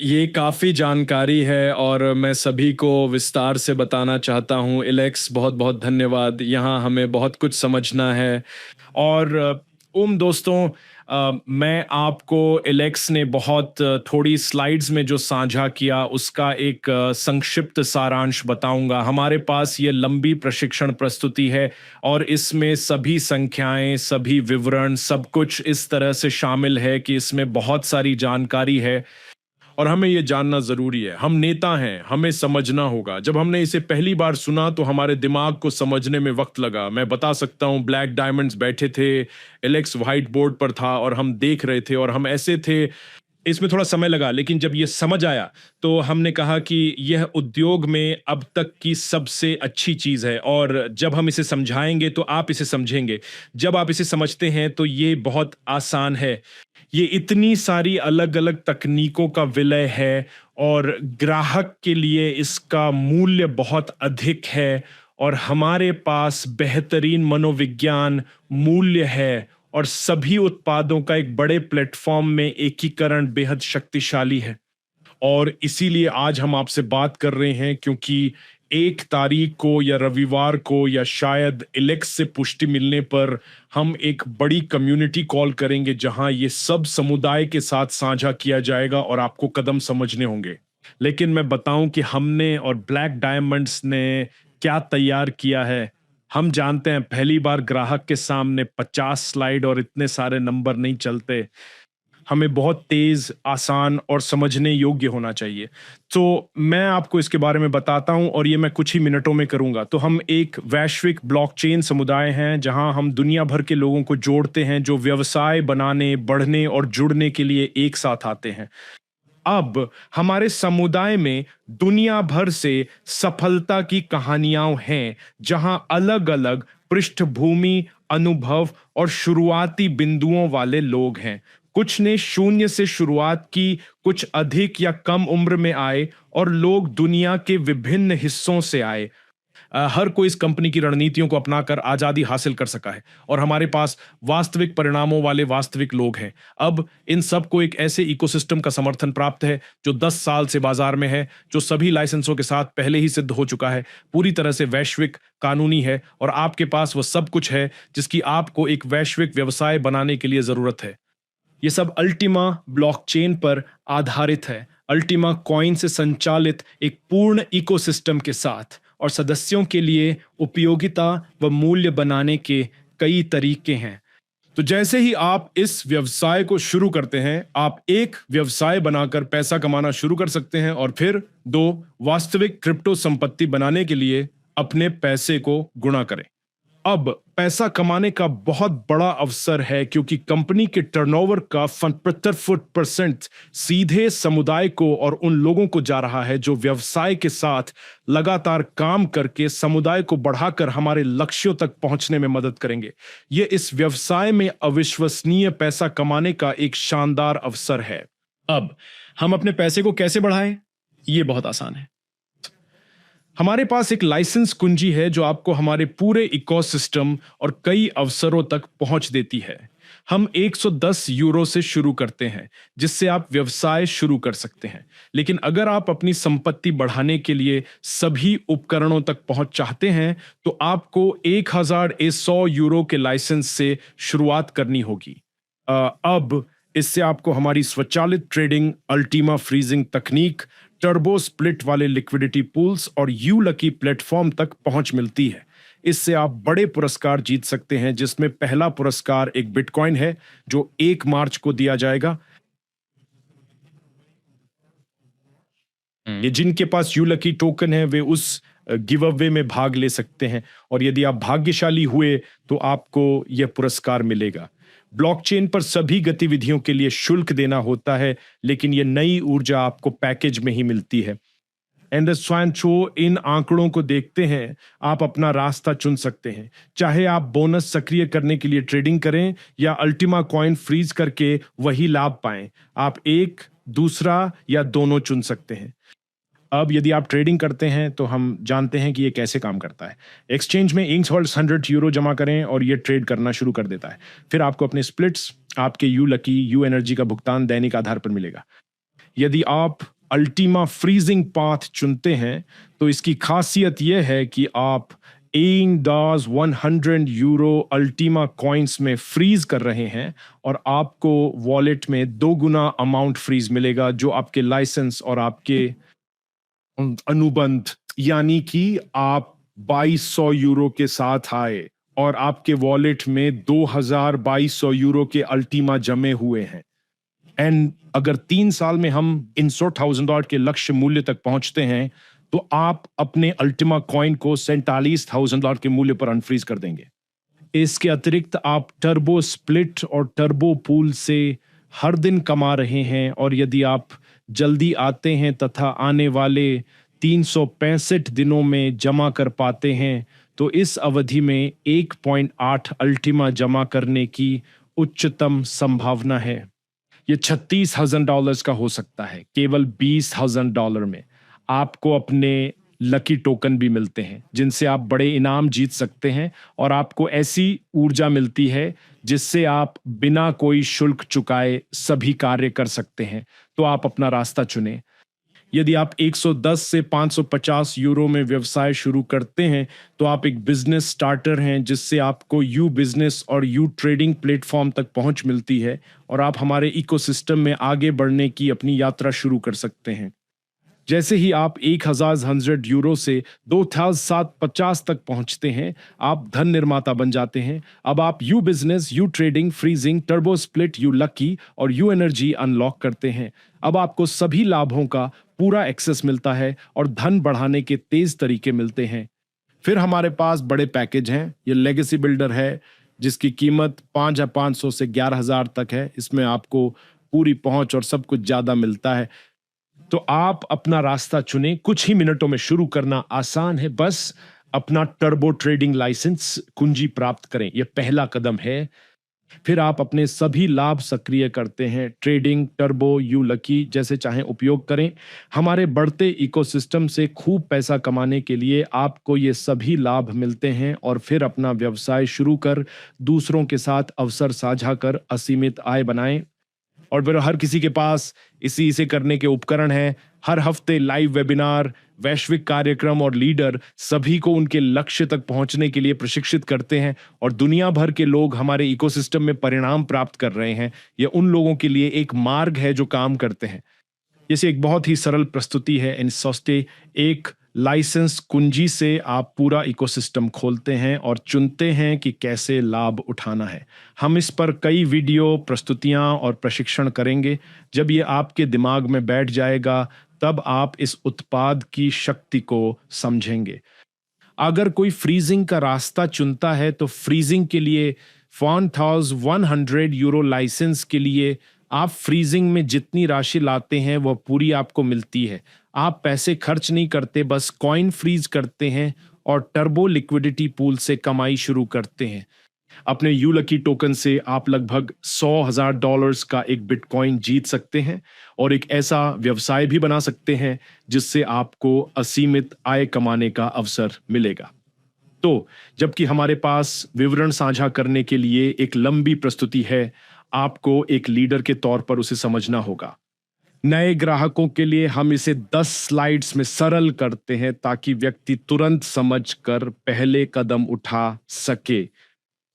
ये काफ़ी जानकारी है और मैं सभी को विस्तार से बताना चाहता हूँ। एलेक्स, बहुत बहुत धन्यवाद। यहाँ हमें बहुत कुछ समझना है। और दोस्तों, मैं आपको एलेक्स ने बहुत थोड़ी स्लाइड्स में जो साझा किया उसका एक संक्षिप्त सारांश बताऊंगा। हमारे पास ये लंबी प्रशिक्षण प्रस्तुति है और इसमें सभी संख्याएं, सभी विवरण, सब कुछ इस तरह से शामिल है कि इसमें बहुत सारी जानकारी है और हमें ये जानना जरूरी है। हम नेता हैं, हमें समझना होगा। जब हमने इसे पहली बार सुना तो हमारे दिमाग को समझने में वक्त लगा। मैं बता सकता हूँ, ब्लैक डायमंड्स बैठे थे, एलेक्स व्हाइट बोर्ड पर था और हम देख रहे थे और हम ऐसे थे। इसमें थोड़ा समय लगा, लेकिन जब ये समझ आया तो हमने कहा कि यह उद्योग में अब तक की सबसे अच्छी चीज है और जब हम इसे समझाएंगे तो आप इसे समझेंगे। जब आप इसे समझते हैं तो ये बहुत आसान है। ये इतनी सारी अलग अलग तकनीकों का विलय है और ग्राहक के लिए इसका मूल्य बहुत अधिक है और हमारे पास बेहतरीन मनोविज्ञान मूल्य है और सभी उत्पादों का एक बड़े प्लेटफॉर्म में एकीकरण बेहद शक्तिशाली है। और इसीलिए आज हम आपसे बात कर रहे हैं, क्योंकि 1 तारीख को या रविवार को या शायद एलेक्स से पुष्टि मिलने पर हम एक बड़ी कम्युनिटी कॉल करेंगे जहां ये सब समुदाय के साथ साझा किया जाएगा और आपको कदम समझने होंगे। लेकिन मैं बताऊं कि हमने और ब्लैक डायमंड्स ने क्या तैयार किया है। हम जानते हैं पहली बार ग्राहक के सामने 50 स्लाइड और इतने सारे नंबर नहीं चलते। हमें बहुत तेज, आसान और समझने योग्य होना चाहिए। तो मैं आपको इसके बारे में बताता हूं और ये मैं कुछ ही मिनटों में करूंगा। तो हम एक वैश्विक ब्लॉकचेन समुदाय हैं जहां हम दुनिया भर के लोगों को जोड़ते हैं जो व्यवसाय बनाने, बढ़ने और जुड़ने के लिए एक साथ आते हैं। अब हमारे समुदाय में दुनिया भर से सफलता की कहानियां हैं जहां अलग अलग पृष्ठभूमि, अनुभव और शुरुआती बिंदुओं वाले लोग हैं। कुछ ने शून्य से शुरुआत की, कुछ अधिक या कम उम्र में आए और लोग दुनिया के विभिन्न हिस्सों से आए। हर कोई इस कंपनी की रणनीतियों को अपनाकर आजादी हासिल कर सका है और हमारे पास वास्तविक परिणामों वाले वास्तविक लोग हैं। अब इन सब को एक ऐसे इकोसिस्टम का समर्थन प्राप्त है जो 10 साल से बाजार में है, जो सभी लाइसेंसों के साथ पहले ही सिद्ध हो चुका है, पूरी तरह से वैश्विक, कानूनी है और आपके पास वह सब कुछ है जिसकी आपको एक वैश्विक व्यवसाय बनाने के लिए जरूरत है। ये सब अल्टीमा ब्लॉकचेन पर आधारित है, अल्टीमा कॉइन से संचालित एक पूर्ण इकोसिस्टम के साथ, और सदस्यों के लिए उपयोगिता व मूल्य बनाने के कई तरीके हैं। तो जैसे ही आप इस व्यवसाय को शुरू करते हैं, आप एक व्यवसाय बनाकर पैसा कमाना शुरू कर सकते हैं और फिर दो वास्तविक क्रिप्टो संपत्ति बनाने के लिए अपने पैसे को गुणा करें। अब पैसा कमाने का बहुत बड़ा अवसर है क्योंकि कंपनी के टर्नओवर का 75% सीधे समुदाय को और उन लोगों को जा रहा है जो व्यवसाय के साथ लगातार काम करके समुदाय को बढ़ाकर हमारे लक्ष्यों तक पहुंचने में मदद करेंगे। यह इस व्यवसाय में अविश्वसनीय पैसा कमाने का एक शानदार अवसर है। अब हम अपने पैसे को कैसे बढ़ाएं? यह बहुत आसान है। हमारे पास एक लाइसेंस कुंजी है जो आपको हमारे पूरे इकोसिस्टम और कई अवसरों तक पहुंच देती है। हम 110 यूरो से शुरू करते हैं जिससे आप व्यवसाय शुरू कर सकते हैं। लेकिन अगर आप अपनी संपत्ति बढ़ाने के लिए सभी उपकरणों तक पहुंच चाहते हैं तो आपको 1100 यूरो के लाइसेंस से शुरुआत करनी होगी। अब इससे आपको हमारी स्वचालित ट्रेडिंग, अल्टीमा फ्रीजिंग तकनीक, टर्बो स्प्लिट वाले लिक्विडिटी पूल्स और यू लकी प्लेटफॉर्म तक पहुंच मिलती है। इससे आप बड़े पुरस्कार जीत सकते हैं जिसमें पहला पुरस्कार एक बिटकॉइन है जो 1 मार्च को दिया जाएगा। ये जिनके पास यू लकी टोकन है वे उस गिव अवे में भाग ले सकते हैं और यदि आप भाग्यशाली हुए तो आपको यह पुरस्कार मिलेगा। ब्लॉकचेन पर सभी गतिविधियों के लिए शुल्क देना होता है लेकिन यह नई ऊर्जा आपको पैकेज में ही मिलती है। एंड स्वांचो इन आंकड़ों को देखते हैं आप अपना रास्ता चुन सकते हैं। चाहे आप बोनस सक्रिय करने के लिए ट्रेडिंग करें या अल्टीमा कॉइन फ्रीज करके वही लाभ पाएं, आप एक, दूसरा या दोनों चुन सकते हैं। अब यदि आप ट्रेडिंग करते हैं तो हम जानते हैं कि ये कैसे काम करता है। एक्सचेंज में 100 यूरो जमा करें और ये ट्रेड करना शुरू कर देता है। फिर आपको अपने स्प्लिट्स, आपके यू लकी, यू एनर्जी का भुगतान दैनिक आधार पर मिलेगा। यदि आप अल्टीमा फ्रीजिंग पाथ चुनते हैं तो इसकी खासियत यह है कि आप 100 यूरो अल्टीमा कॉइन्स में फ्रीज कर रहे हैं और आपको वॉलेट में 2 गुना अमाउंट फ्रीज मिलेगा जो आपके लाइसेंस और आपके अनुबंध यानी कि आप 2200 यूरो के साथ आए और आपके वॉलेट में 2200 यूरो के अल्टीमा जमे हुए हैं। एंड अगर 3 साल में हम इन $100,000 के लक्ष्य मूल्य तक पहुंचते हैं तो आप अपने अल्टीमा कॉइन को $47,000 के मूल्य पर अनफ्रीज कर देंगे। इसके अतिरिक्त आप टर्बो स्प्लिट और टर्बो पूल से हर दिन कमा रहे हैं और यदि आप जल्दी आते हैं तथा आने वाले 365 दिनों में जमा कर पाते हैं तो इस अवधि में 1.8 अल्टीमा जमा करने की उच्चतम संभावना है। यह $36,000 का हो सकता है। केवल $20,000 में आपको अपने लकी टोकन भी मिलते हैं जिनसे आप बड़े इनाम जीत सकते हैं और आपको ऐसी ऊर्जा मिलती है जिससे आप बिना कोई शुल्क चुकाए सभी कार्य कर सकते हैं। तो आप अपना रास्ता चुनें। यदि आप 110 से 550 यूरो में व्यवसाय शुरू करते हैं तो आप एक बिजनेस स्टार्टर हैं जिससे आपको यू बिजनेस और यू ट्रेडिंग प्लेटफॉर्म तक पहुंच मिलती है और आप हमारे इकोसिस्टम में आगे बढ़ने की अपनी यात्रा शुरू कर सकते हैं। जैसे ही आप 1,100 यूरो से 2,750 तक पहुंचते हैं आप धन निर्माता बन जाते हैं। अब आप you business, you trading, freezing, turbo split, you lucky और यू एनर्जी अनलॉक करते हैं। अब आपको सभी लाभों का पूरा एक्सेस मिलता है और धन बढ़ाने के तेज तरीके मिलते हैं। फिर हमारे पास बड़े पैकेज हैं। ये लेगेसी बिल्डर है जिसकी कीमत 5,500 से 11,000 तक है। इसमें आपको पूरी पहुंच और सब कुछ ज्यादा मिलता है। तो आप अपना रास्ता चुनें। कुछ ही मिनटों में शुरू करना आसान है। बस अपना टर्बो ट्रेडिंग लाइसेंस कुंजी प्राप्त करें, यह पहला कदम है। फिर आप अपने सभी लाभ सक्रिय करते हैं। ट्रेडिंग, टर्बो, यू लकी जैसे चाहें उपयोग करें। हमारे बढ़ते इकोसिस्टम से खूब पैसा कमाने के लिए आपको ये सभी लाभ मिलते हैं और फिर अपना व्यवसाय शुरू कर दूसरों के साथ अवसर साझा कर असीमित आय बनाएं। और फिर हर किसी के पास इसे करने के उपकरण हैं। हर हफ्ते लाइव वेबिनार, वैश्विक कार्यक्रम और लीडर सभी को उनके लक्ष्य तक पहुंचने के लिए प्रशिक्षित करते हैं और दुनिया भर के लोग हमारे इकोसिस्टम में परिणाम प्राप्त कर रहे हैं। यह उन लोगों के लिए एक मार्ग है जो काम करते हैं। जैसे एक बहुत ही सरल प्रस्तुति है इन सस्ते 1 लाइसेंस कुंजी से आप पूरा इकोसिस्टम खोलते हैं और चुनते हैं कि कैसे लाभ उठाना है। हम इस पर कई वीडियो, प्रस्तुतियां और प्रशिक्षण करेंगे। जब ये आपके दिमाग में बैठ जाएगा, तब आप इस उत्पाद की शक्ति को समझेंगे। अगर कोई फ्रीजिंग का रास्ता चुनता है तो फ्रीजिंग के लिए 1100 यूरो लाइसेंस के लिए आप फ्रीजिंग में जितनी राशि लाते हैं वह पूरी आपको मिलती है। आप पैसे खर्च नहीं करते, बस कॉइन फ्रीज करते हैं और टर्बो लिक्विडिटी पूल से कमाई शुरू करते हैं। अपने यूलकी टोकन से आप लगभग $100,000 का एक बिटकॉइन जीत सकते हैं और एक ऐसा व्यवसाय भी बना सकते हैं जिससे आपको असीमित आय कमाने का अवसर मिलेगा। तो जबकि हमारे पास विवरण साझा करने के लिए एक लंबी प्रस्तुति है, आपको एक लीडर के तौर पर उसे समझना होगा। नए ग्राहकों के लिए हम इसे 10 स्लाइड्स में सरल करते हैं ताकि व्यक्ति तुरंत समझकर पहले कदम उठा सके।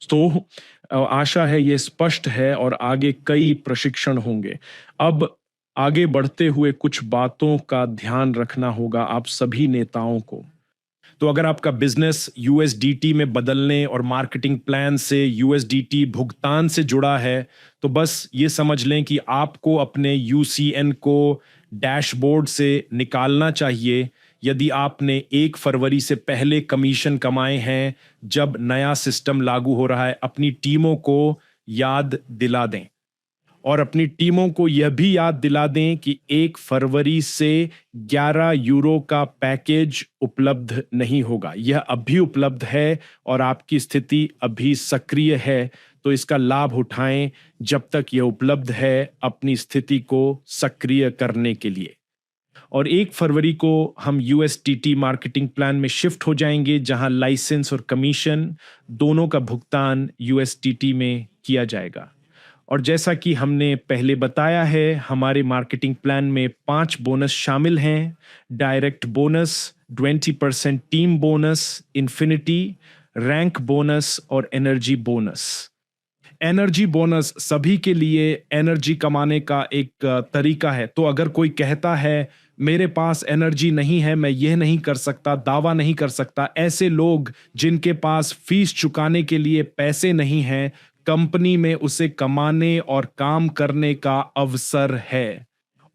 तो आशा है ये स्पष्ट है और आगे कई प्रशिक्षण होंगे। अब आगे बढ़ते हुए कुछ बातों का ध्यान रखना होगा आप सभी नेताओं को। तो अगर आपका बिजनेस यूएसडीटी में बदलने और मार्केटिंग प्लान से यूएसडीटी भुगतान से जुड़ा है, तो बस ये समझ लें कि आपको अपने यूसीएन को डैशबोर्ड से निकालना चाहिए यदि आपने 1 फरवरी से पहले कमीशन कमाए हैं। जब नया सिस्टम लागू हो रहा है, अपनी टीमों को याद दिला दें और अपनी टीमों को यह भी याद दिला दें कि 1 फरवरी से 11 यूरो का पैकेज उपलब्ध नहीं होगा। यह अभी उपलब्ध है और आपकी स्थिति अभी सक्रिय है, तो इसका लाभ उठाएं जब तक यह उपलब्ध है अपनी स्थिति को सक्रिय करने के लिए। और 1 फरवरी को हम यूएसटीटी मार्केटिंग प्लान में शिफ्ट हो जाएंगे, जहां लाइसेंस और कमीशन दोनों का भुगतान यूएसटीटी में किया जाएगा। और जैसा कि हमने पहले बताया है, हमारे मार्केटिंग प्लान में 5 बोनस शामिल हैं: direct bonus, 20% team bonus, infinity, rank bonus और एनर्जी बोनस। एनर्जी बोनस सभी के लिए एनर्जी कमाने का एक तरीका है। तो अगर कोई कहता है मेरे पास एनर्जी नहीं है, मैं यह नहीं कर सकता, दावा नहीं कर सकता, ऐसे लोग जिनके पास फीस चुकाने के लिए पैसे नहीं हैं, कंपनी में उसे कमाने और काम करने का अवसर है।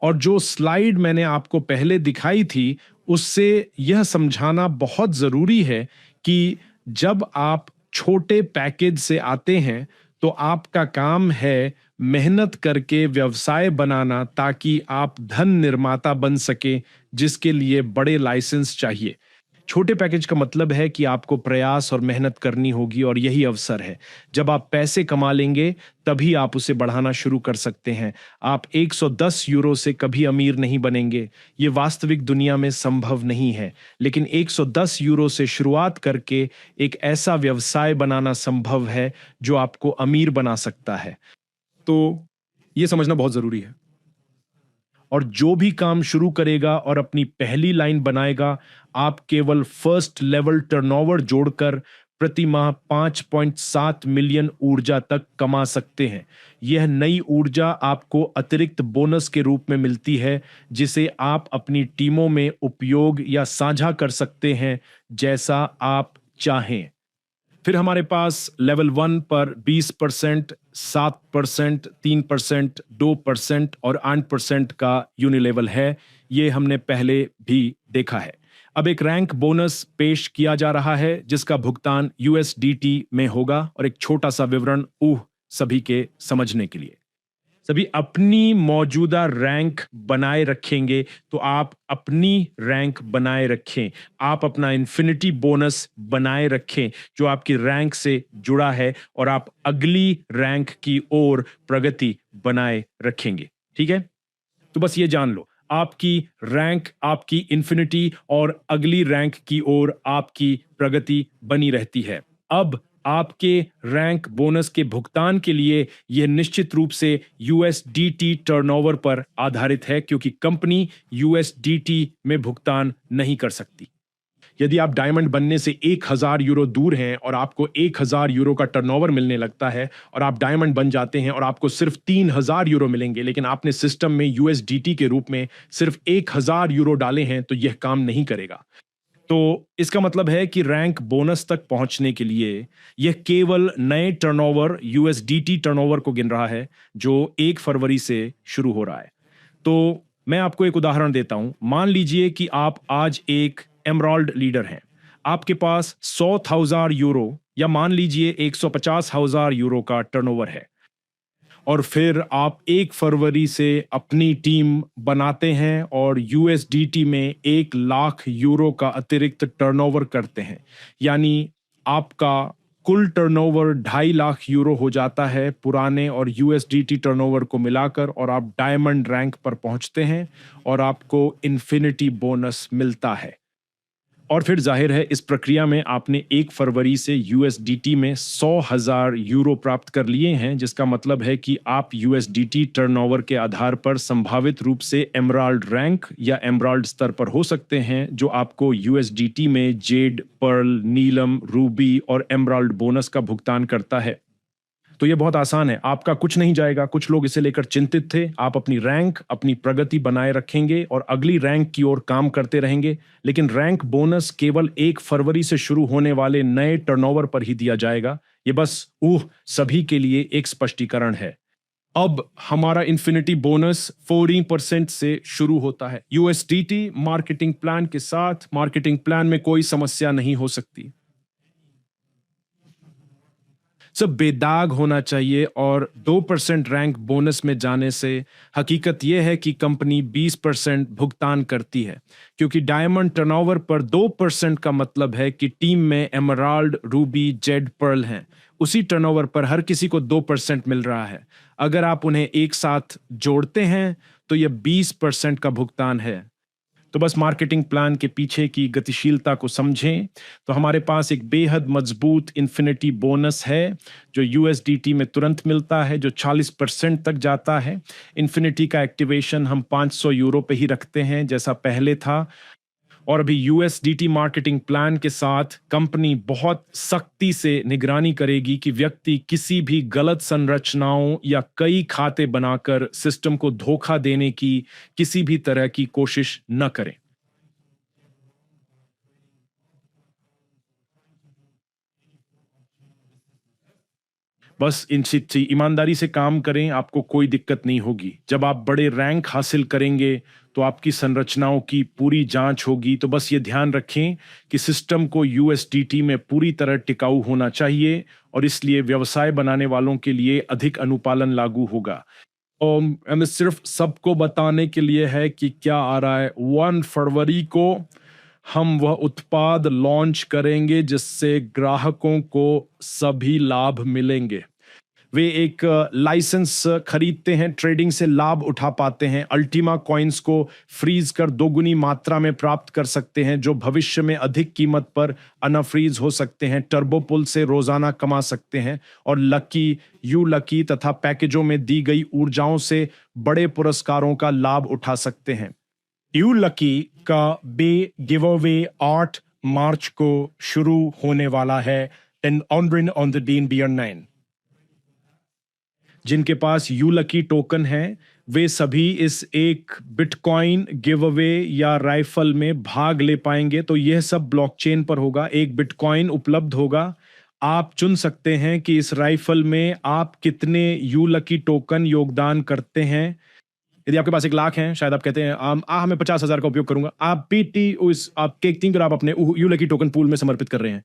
और जो स्लाइड मैंने आपको पहले दिखाई थी, उससे यह समझाना बहुत जरूरी है कि जब आप छोटे पैकेज से आते हैं तो आपका काम है मेहनत करके व्यवसाय बनाना ताकि आप धन निर्माता बन सके, जिसके लिए बड़े लाइसेंस चाहिए। छोटे पैकेज का मतलब है कि आपको प्रयास और मेहनत करनी होगी और यही अवसर है। जब आप पैसे कमा लेंगे तभी आप उसे बढ़ाना शुरू कर सकते हैं। आप 110 यूरो से कभी अमीर नहीं बनेंगे, ये वास्तविक दुनिया में संभव नहीं है, लेकिन 110 यूरो से शुरुआत करके एक ऐसा व्यवसाय बनाना संभव है जो आपको अमीर बना सकता है। तो ये समझना बहुत जरूरी है। और जो भी काम शुरू करेगा और अपनी पहली लाइन बनाएगा, आप केवल फर्स्ट लेवल टर्नओवर जोड़कर प्रति माह 5.7 मिलियन ऊर्जा तक कमा सकते हैं। यह नई ऊर्जा आपको अतिरिक्त बोनस के रूप में मिलती है, जिसे आप अपनी टीमों में उपयोग या साझा कर सकते हैं जैसा आप चाहें। फिर हमारे पास लेवल 1 पर 20%, 7%, 3%, 2% और 8% का यूनिलेवल है। ये हमने पहले भी देखा है। अब एक रैंक बोनस पेश किया जा रहा है जिसका भुगतान यूएसडीटी में होगा, और एक छोटा सा विवरण सभी के समझने के लिए। सभी अपनी मौजूदा रैंक बनाए रखेंगे, तो आप अपनी रैंक बनाए रखें। आप अपना इन्फिनिटी बोनस बनाए रखें जो आपकी रैंक से जुड़ा है, और आप अगली रैंक की ओर प्रगति बनाए रखेंगे। ठीक है, तो बस ये जान लो, आपकी रैंक, आपकी इन्फिनिटी और अगली रैंक की ओर आपकी प्रगति बनी रहती है। अब आपके रैंक बोनस के भुगतान के लिए यह निश्चित रूप से यूएसडीटी टर्नओवर पर आधारित है, क्योंकि कंपनी यूएसडीटी में भुगतान नहीं कर सकती। यदि आप डायमंड बनने से 1000 यूरो दूर हैं और आपको 1000 यूरो का टर्नओवर मिलने लगता है और आप डायमंड बन जाते हैं और आपको सिर्फ 3000 यूरो मिलेंगे, लेकिन आपने सिस्टम में यूएसडीटी के रूप में सिर्फ 1000 यूरो डाले हैं, तो यह काम नहीं करेगा। तो इसका मतलब है कि रैंक बोनस तक पहुंचने के लिए यह केवल नए टर्नओवर यूएसडीटी टर्नओवर को गिन रहा है जो 1 फरवरी से शुरू हो रहा है। तो मैं आपको एक उदाहरण देता हूं। मान लीजिए कि आप आज एक एमराल्ड लीडर हैं, आपके पास 100,000 यूरो या मान लीजिए 150,000 यूरो का टर्नओवर है, और फिर आप 1 फरवरी से अपनी टीम बनाते हैं और यूएसडीटी में 1 लाख यूरो का अतिरिक्त टर्नओवर करते हैं। यानी आपका कुल टर्नओवर 2.5 लाख यूरो हो जाता है पुराने और यूएसडीटी टर्नओवर को मिलाकर, और आप डायमंड रैंक पर पहुंचते हैं और आपको इन्फिनिटी बोनस मिलता है। और फिर जाहिर है इस प्रक्रिया में आपने 1 फरवरी से यूएसडीटी में 100,000 यूरो प्राप्त कर लिए हैं, जिसका मतलब है कि आप यूएसडीटी टर्नओवर के आधार पर संभावित रूप से एमराल्ड रैंक या एमराल्ड स्तर पर हो सकते हैं, जो आपको यूएसडीटी में जेड, पर्ल, नीलम, रूबी और एमराल्ड बोनस का भुगतान करता है। तो ये बहुत आसान है, आपका कुछ नहीं जाएगा। कुछ लोग इसे लेकर चिंतित थे। आप अपनी रैंक, अपनी प्रगति बनाए रखेंगे और अगली रैंक की ओर काम करते रहेंगे, लेकिन रैंक बोनस केवल 1 फरवरी से शुरू होने वाले नए टर्नओवर पर ही दिया जाएगा। ये बस सभी के लिए एक स्पष्टीकरण है। अब हमारा इन्फिनिटी बोनस 14% से शुरू होता है। यूएसडीटी मार्केटिंग प्लान के साथ, मार्केटिंग प्लान में कोई समस्या नहीं हो सकती। सब बेदाग होना चाहिए, और 2% रैंक बोनस में जाने से हकीकत यह है कि कंपनी 20% भुगतान करती है, क्योंकि डायमंड टर्नओवर पर 2% का मतलब है कि टीम में एमराल्ड, रूबी, जेड, पर्ल हैं। उसी टर्नओवर पर हर किसी को 2% मिल रहा है। अगर आप उन्हें एक साथ जोड़ते हैं तो यह 20% का भुगतान है। तो बस मार्केटिंग प्लान के पीछे की गतिशीलता को समझें। तो हमारे पास एक बेहद मजबूत इन्फिनिटी बोनस है जो यूएसडीटी में तुरंत मिलता है, जो 40% तक जाता है। इन्फिनिटी का एक्टिवेशन हम 500 यूरो पे ही रखते हैं जैसा पहले था, और अभी यूएसडीटी मार्केटिंग प्लान के साथ कंपनी बहुत सख्ती से निगरानी करेगी कि व्यक्ति किसी भी गलत संरचनाओं या कई खाते बनाकर सिस्टम को धोखा देने की किसी भी तरह की कोशिश न करें। बस इनसे ईमानदारी से काम करें, आपको कोई दिक्कत नहीं होगी। जब आप बड़े रैंक हासिल करेंगे तो आपकी संरचनाओं की पूरी जांच होगी। तो बस ये ध्यान रखें कि सिस्टम को यूएसडीटी में पूरी तरह टिकाऊ होना चाहिए, और इसलिए व्यवसाय बनाने वालों के लिए अधिक अनुपालन लागू होगा। और हमें सिर्फ सबको बताने के लिए है कि क्या आ रहा है। 1 फरवरी को हम वह उत्पाद लॉन्च करेंगे जिससे ग्राहकों को सभी लाभ मिलेंगे। वे एक लाइसेंस खरीदते हैं, ट्रेडिंग से लाभ उठा पाते हैं, अल्टीमा कॉइन्स को फ्रीज कर 2 गुनी मात्रा में प्राप्त कर सकते हैं, जो भविष्य में अधिक कीमत पर अनफ्रीज हो सकते हैं, टर्बोपुल से रोजाना कमा सकते हैं, और लकी, यू लकी तथा पैकेजों में दी गई ऊर्जाओं से बड़े पुरस्कारों का लाभ उठा सकते हैं। यू लकी का बे गिवअवे 8 मार्च को शुरू होने वाला है, ऑन द डीन बियर 9। जिनके पास यू लकी टोकन है वे सभी इस एक बिटकॉइन गिव अवे या राइफल में भाग ले पाएंगे। तो यह सब ब्लॉकचेन पर होगा। एक बिटकॉइन उपलब्ध होगा। आप चुन सकते हैं कि इस राइफल में आप कितने यू लकी टोकन योगदान करते हैं। यदि आपके पास 1 लाख है, शायद आप कहते हैं मैं 50,000 का उपयोग करूंगा, आप पीटी उस आप केक आप अपने यू लकी टोकन पूल में समर्पित कर रहे हैं,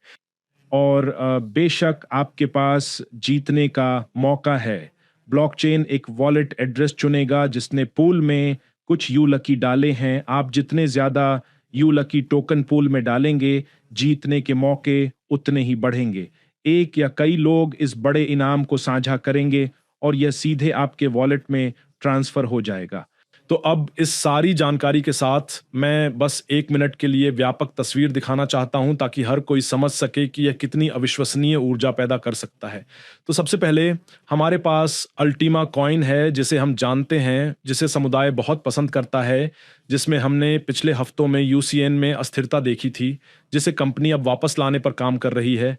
और बेशक आपके पास जीतने का मौका है। ब्लॉकचेन एक वॉलेट एड्रेस चुनेगा जिसने पूल में कुछ यू लकी डाले हैं। आप जितने ज्यादा यू लकी टोकन पूल में डालेंगे, जीतने के मौके उतने ही बढ़ेंगे। एक या कई लोग इस बड़े इनाम को साझा करेंगे और यह सीधे आपके वॉलेट में ट्रांसफर हो जाएगा। तो अब इस सारी जानकारी के साथ मैं बस 1 मिनट के लिए व्यापक तस्वीर दिखाना चाहता हूं ताकि हर कोई समझ सके कि यह कितनी अविश्वसनीय ऊर्जा पैदा कर सकता है। तो सबसे पहले हमारे पास अल्टीमा कॉइन है जिसे हम जानते हैं, जिसे समुदाय बहुत पसंद करता है, जिसमें हमने पिछले हफ्तों में यूसीएन में अस्थिरता देखी थी, जिसे कंपनी अब वापस लाने पर काम कर रही है।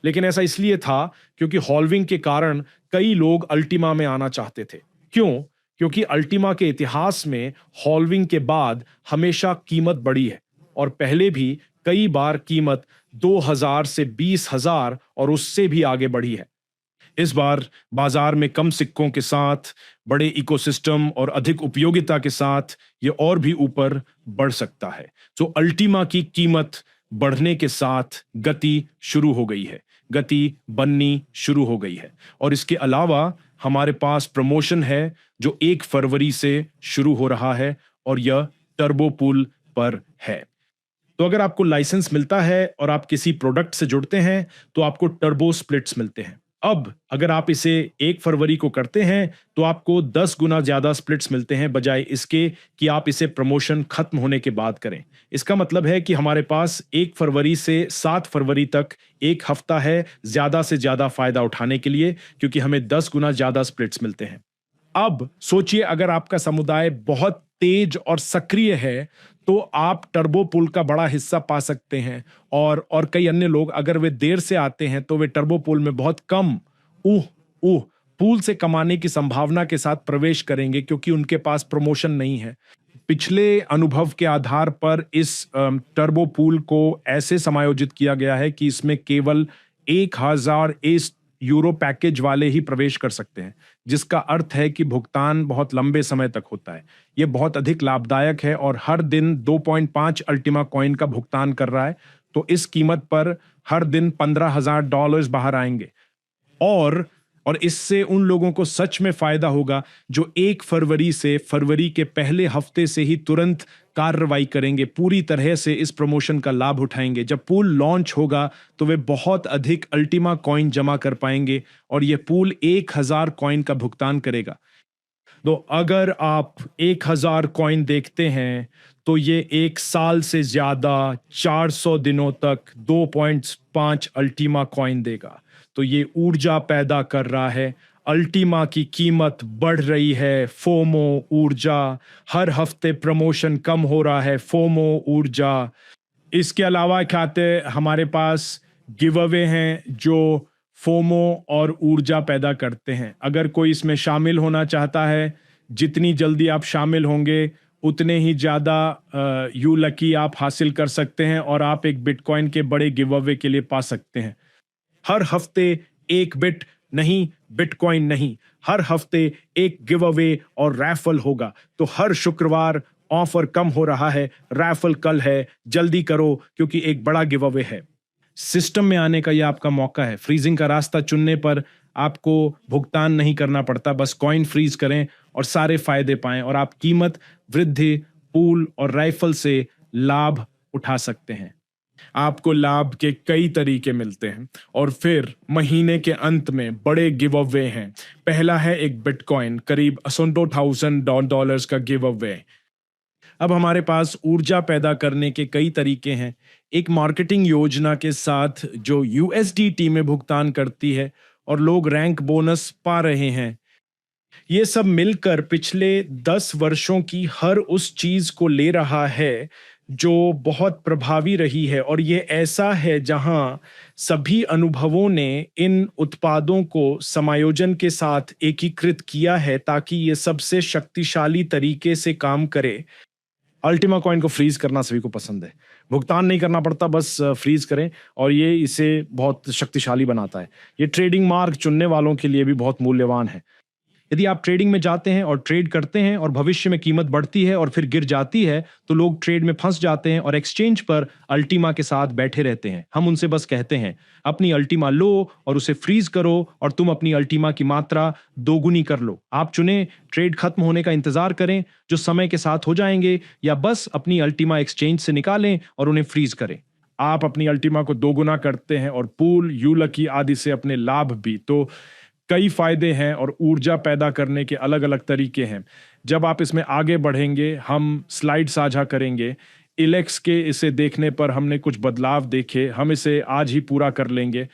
लेकिन ऐसा इसलिए था क्योंकि हॉल्विंग के कारण कई लोग अल्टीमा में आना चाहते थे। क्यों? क्योंकि अल्टीमा के इतिहास में हॉल्विंग के बाद हमेशा कीमत बढ़ी है, और पहले भी कई बार कीमत 2,000 से 20,000 और उससे भी आगे बढ़ी है। इस बार बाजार में कम सिक्कों के साथ, बड़े इकोसिस्टम और अधिक उपयोगिता के साथ ये और भी ऊपर बढ़ सकता है। तो अल्टीमा की कीमत बढ़ने के साथ गति शुरू हो गई है, गति बननी शुरू हो गई है। और इसके अलावा हमारे पास प्रमोशन है जो 1 फरवरी से शुरू हो रहा है और यह टर्बो पूल पर है। तो अगर आपको लाइसेंस मिलता है और आप किसी प्रोडक्ट से जुड़ते हैं तो आपको टर्बो स्प्लिट्स मिलते हैं। अब अगर आप इसे 1 फरवरी को करते हैं तो आपको 10 गुना ज्यादा स्प्लिट्स मिलते हैं बजाय इसके कि आप इसे प्रमोशन खत्म होने के बाद करें। इसका मतलब है कि हमारे पास 1 फरवरी से 7 फरवरी तक 1 हफ्ता है ज्यादा से ज्यादा फायदा उठाने के लिए, क्योंकि हमें 10 गुना ज्यादा स्प्लिट्स मिलते हैं। अब सोचिए अगर आपका समुदाय बहुत तेज और सक्रिय है तो आप टर्बो पूल का बड़ा हिस्सा पा सकते हैं, और कई अन्य लोग अगर वे देर से आते हैं तो वे टर्बो पूल में बहुत कम पूल से कमाने की संभावना के साथ प्रवेश करेंगे, क्योंकि उनके पास प्रमोशन नहीं है। पिछले अनुभव के आधार पर इस टर्बो पूल को ऐसे समायोजित किया गया है कि इसमें केवल 1,000 यूरो पैकेज वाले ही प्रवेश कर सकते हैं, जिसका अर्थ है कि भुगतान बहुत लंबे समय तक होता है। यह बहुत अधिक लाभदायक है और हर दिन 2.5 अल्टीमा कॉइन का भुगतान कर रहा है, तो इस कीमत पर हर दिन $15,000 बाहर आएंगे। और इससे उन लोगों को सच में फायदा होगा जो 1 फरवरी से फरवरी के पहले हफ्ते से ही तुरंत कार्रवाई करेंगे, पूरी तरह से इस प्रमोशन का लाभ उठाएंगे। जब पूल लॉन्च होगा तो वे बहुत अधिक अल्टीमा कॉइन जमा कर पाएंगे और यह पूल 1,000 कॉइन का भुगतान करेगा। तो अगर आप 1,000 कॉइन देखते हैं तो ये 1 साल से ज्यादा 400 दिनों तक 2.5 अल्टीमा कॉइन देगा। तो ये ऊर्जा पैदा कर रहा है, अल्टीमा की कीमत बढ़ रही है, फोमो ऊर्जा, हर हफ्ते प्रमोशन कम हो रहा है, फोमो ऊर्जा। इसके अलावा खाते हमारे पास गिव अवे हैं जो फोमो और ऊर्जा पैदा करते हैं। अगर कोई इसमें शामिल होना चाहता है, जितनी जल्दी आप शामिल होंगे उतने ही ज़्यादा यू लकी आप हासिल कर सकते हैं और आप एक बिटकॉइन के बड़े गिव अवे के लिए पा सकते हैं। हर हफ्ते 1 बिट नहीं, बिटकॉइन नहीं, हर हफ्ते 1 गिव अवे और रैफल होगा। तो हर शुक्रवार ऑफर कम हो रहा है, रैफल कल है, जल्दी करो क्योंकि एक बड़ा गिव अवे है। सिस्टम में आने का यह आपका मौका है। फ्रीजिंग का रास्ता चुनने पर आपको भुगतान नहीं करना पड़ता, बस कॉइन फ्रीज करें और सारे फायदे पाएं और आप कीमत वृद्धि, पूल और राइफल से लाभ उठा सकते हैं। आपको लाभ के कई तरीके मिलते हैं और फिर महीने के अंत में बड़े गिव अवे हैं। पहला है एक बिटकॉइन, करीब $100,000 का गिव अवे। अब हमारे पास ऊर्जा पैदा करने के कई तरीके हैं। एक मार्केटिंग योजना के साथ जो USDT में भुगतान करती है और लोग रैंक बोनस पा रहे हैं। ये सब मिलकर पिछले 10 वर्षों की हर उस चीज को ले रहा है जो बहुत प्रभावी रही है, और ये ऐसा है जहां सभी अनुभवों ने इन उत्पादों को समायोजन के साथ एकीकृत किया है ताकि ये सबसे शक्तिशाली तरीके से काम करे। अल्टीमा कॉइन को फ्रीज करना सभी को पसंद है, भुगतान नहीं करना पड़ता, बस फ्रीज करें और ये इसे बहुत शक्तिशाली बनाता है। ये ट्रेडिंग मार्ग चुनने वालों के लिए भी बहुत मूल्यवान है। यदि आप ट्रेडिंग में जाते हैं और ट्रेड करते हैं और भविष्य में कीमत बढ़ती है और फिर गिर जाती है तो लोग ट्रेड में फंस जाते हैं और एक्सचेंज पर अल्टीमा के साथ बैठे रहते हैं। हम उनसे बस कहते हैं अपनी अल्टीमा लो और उसे फ्रीज करो और तुम अपनी अल्टीमा की मात्रा दोगुनी कर लो। आप चुनें ट्रेड खत्म होने का इंतजार करें जो समय के साथ हो जाएंगे, या बस अपनी अल्टीमा एक्सचेंज से निकालें और उन्हें फ्रीज करें। आप अपनी अल्टीमा को दोगुना करते हैं और पूल, यू लकी आदि से अपने लाभ भी। तो कई फायदे हैं और ऊर्जा पैदा करने के अलग अलग तरीके हैं। जब आप इसमें आगे बढ़ेंगे हम स्लाइड साझा करेंगे। इलेक्स के इसे देखने पर हमने कुछ बदलाव देखे, हम इसे आज ही पूरा कर लेंगे।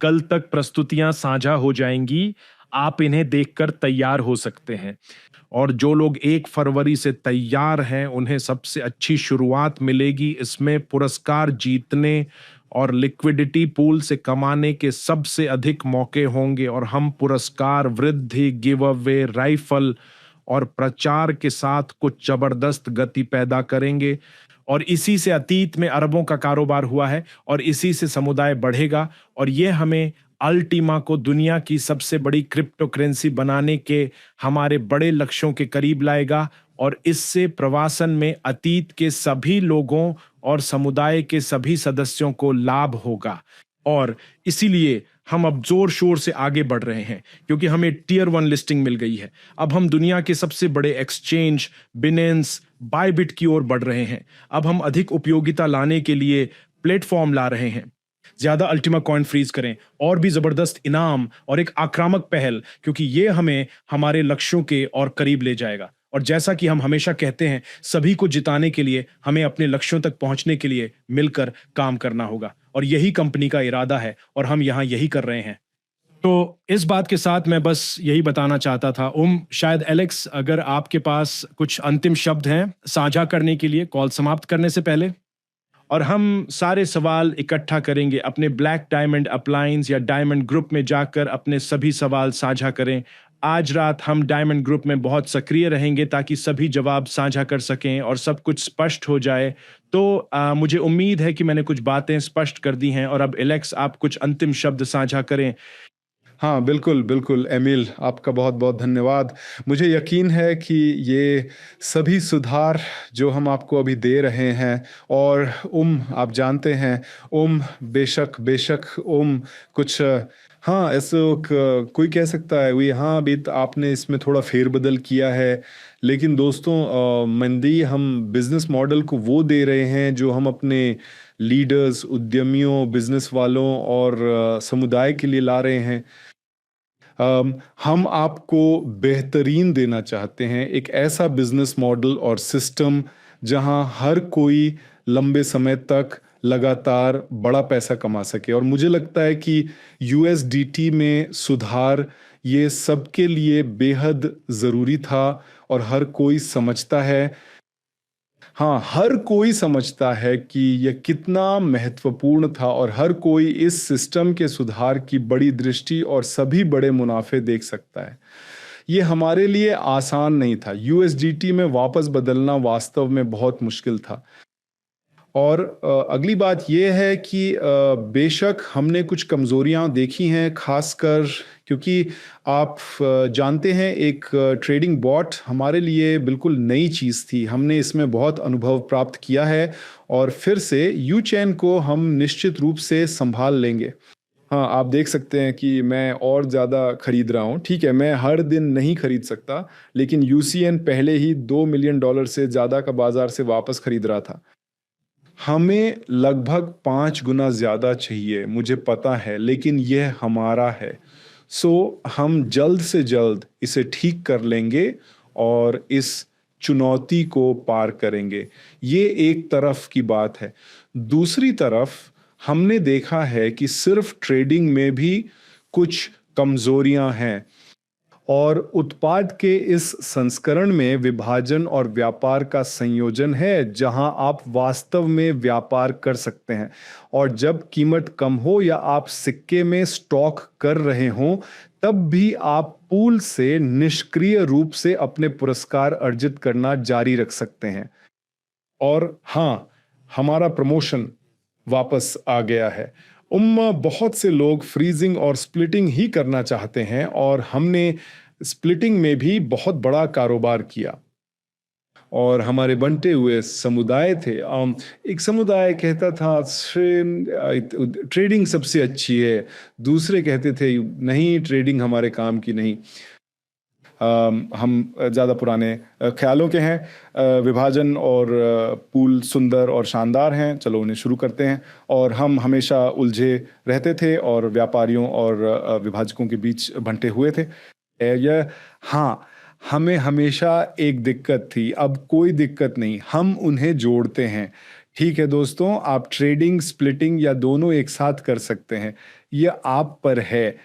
कल तक प्रस्तुतियां साझा हो जाएंगी, आप इन्हें देखकर तैयार हो सकते हैं। और जो लोग 1 फरवरी से तैयार हैं उन्हें सबसे अच्छी शुरुआत मिलेगी। इसमें पुरस्कार जीतने और लिक्विडिटी पूल से कमाने के सबसे अधिक मौके होंगे और हम पुरस्कार, वृद्धि, गिव अवे, राइफल और प्रचार के साथ कुछ जबरदस्त गति पैदा करेंगे। और इसी से अतीत में अरबों का कारोबार हुआ है और इसी से समुदाय बढ़ेगा और ये हमें अल्टीमा को दुनिया की सबसे बड़ी क्रिप्टो करेंसी बनाने के हमारे बड़े लक्ष्यों के करीब लाएगा। और इससे प्रवासन में अतीत के सभी लोगों और समुदाय के सभी सदस्यों को लाभ होगा। और इसीलिए हम अब जोर शोर से आगे बढ़ रहे हैं क्योंकि हमें टियर 1 लिस्टिंग मिल गई है। अब हम दुनिया के सबसे बड़े एक्सचेंज बिनेंस बायबिट की ओर बढ़ रहे हैं। अब हम अधिक उपयोगिता लाने के लिए प्लेटफॉर्म ला रहे हैं। ज्यादा अल्टीमा कॉइन फ्रीज करें और भी जबरदस्त इनाम और एक आक्रामक पहल, क्योंकि ये हमें हमारे लक्ष्यों के और करीब ले जाएगा। और जैसा कि हम हमेशा कहते हैं, सभी को जिताने के लिए हमें अपने लक्ष्यों तक पहुंचने के लिए मिलकर काम करना होगा और यही कंपनी का इरादा है और हम यहां यही कर रहे हैं। तो इस बात के साथ मैं बस यही बताना चाहता था। शायद एलेक्स, अगर आपके पास कुछ अंतिम शब्द हैं साझा करने के लिए कॉल समाप्त करने से पहले। और हम सारे सवाल इकट्ठा करेंगे अपने ब्लैक डायमंड अपलायंस या डायमंड ग्रुप में जाकर अपने सभी सवाल साझा करें। आज रात हम डायमंड ग्रुप में बहुत सक्रिय रहेंगे ताकि सभी जवाब साझा कर सकें और सब कुछ स्पष्ट हो जाए। तो मुझे उम्मीद है कि मैंने कुछ बातें स्पष्ट कर दी हैं। और अब एलेक्स, आप कुछ अंतिम शब्द साझा करें। हाँ, बिल्कुल बिल्कुल एमिल, आपका बहुत बहुत धन्यवाद। मुझे यकीन है कि ये सभी सुधार जो हम आपको अभी दे रहे हैं, और आप जानते हैं बेशक बेशक कुछ, हाँ, ऐसे कोई कह सकता है वही, हाँ, अभी आपने इसमें थोड़ा फेरबदल किया है, लेकिन दोस्तों मंदी हम बिजनेस मॉडल को वो दे रहे हैं जो हम अपने लीडर्स, उद्यमियों, बिजनेस वालों और समुदाय के लिए ला रहे हैं। हम आपको बेहतरीन देना चाहते हैं, एक ऐसा बिजनेस मॉडल और सिस्टम जहां हर कोई लंबे समय तक लगातार बड़ा पैसा कमा सके। और मुझे लगता है कि यूएसडीटी में सुधार ये सबके लिए बेहद ज़रूरी था और हर कोई समझता है, हाँ, हर कोई समझता है कि यह कितना महत्वपूर्ण था और हर कोई इस सिस्टम के सुधार की बड़ी दृष्टि और सभी बड़े मुनाफे देख सकता है। ये हमारे लिए आसान नहीं था। यूएसडीटी में वापस बदलना वास्तव में बहुत मुश्किल था। और अगली बात यह है कि बेशक हमने कुछ कमज़ोरियां देखी हैं, खासकर क्योंकि आप जानते हैं एक ट्रेडिंग बॉट हमारे लिए बिल्कुल नई चीज़ थी। हमने इसमें बहुत अनुभव प्राप्त किया है और फिर से यूचेन को हम निश्चित रूप से संभाल लेंगे। हाँ, आप देख सकते हैं कि मैं और ज़्यादा खरीद रहा हूँ। ठीक है, मैं हर दिन नहीं खरीद सकता, लेकिन यूसीएन पहले ही $2 मिलियन से ज़्यादा का बाजार से वापस खरीद रहा था। हमें लगभग 5 गुना ज़्यादा चाहिए, मुझे पता है, लेकिन यह हमारा है। सो हम जल्द से जल्द इसे ठीक कर लेंगे और इस चुनौती को पार करेंगे। ये एक तरफ की बात है। दूसरी तरफ हमने देखा है कि सिर्फ ट्रेडिंग में भी कुछ कमजोरियां हैं और उत्पाद के इस संस्करण में विभाजन और व्यापार का संयोजन है, जहां आप वास्तव में व्यापार कर सकते हैं। और जब कीमत कम हो या आप सिक्के में स्टॉक कर रहे हों, तब भी आप पूल से निष्क्रिय रूप से अपने पुरस्कार अर्जित करना जारी रख सकते हैं। और हाँ, हमारा प्रमोशन वापस आ गया है। बहुत से लोग फ्रीजिंग और स्प्लिटिंग ही करना चाहते हैं और हमने स्प्लिटिंग में भी बहुत बड़ा कारोबार किया। और हमारे बंटे हुए समुदाय थे। एक समुदाय कहता था ट्रेडिंग सबसे अच्छी है, दूसरे कहते थे नहीं, ट्रेडिंग हमारे काम की नहीं। हम ज़्यादा पुराने ख्यालों के हैं। विभाजन और पूल सुंदर और शानदार हैं, चलो उन्हें शुरू करते हैं। और हम हमेशा उलझे रहते थे और व्यापारियों और विभाजकों के बीच बंटे हुए थे। हाँ, हमें हमेशा एक दिक्कत थी, अब कोई दिक्कत नहीं, हम उन्हें जोड़ते हैं। ठीक है दोस्तों, आप ट्रेडिंग, स्प्लिटिंग या दोनों एक साथ कर सकते हैं, यह आप पर है।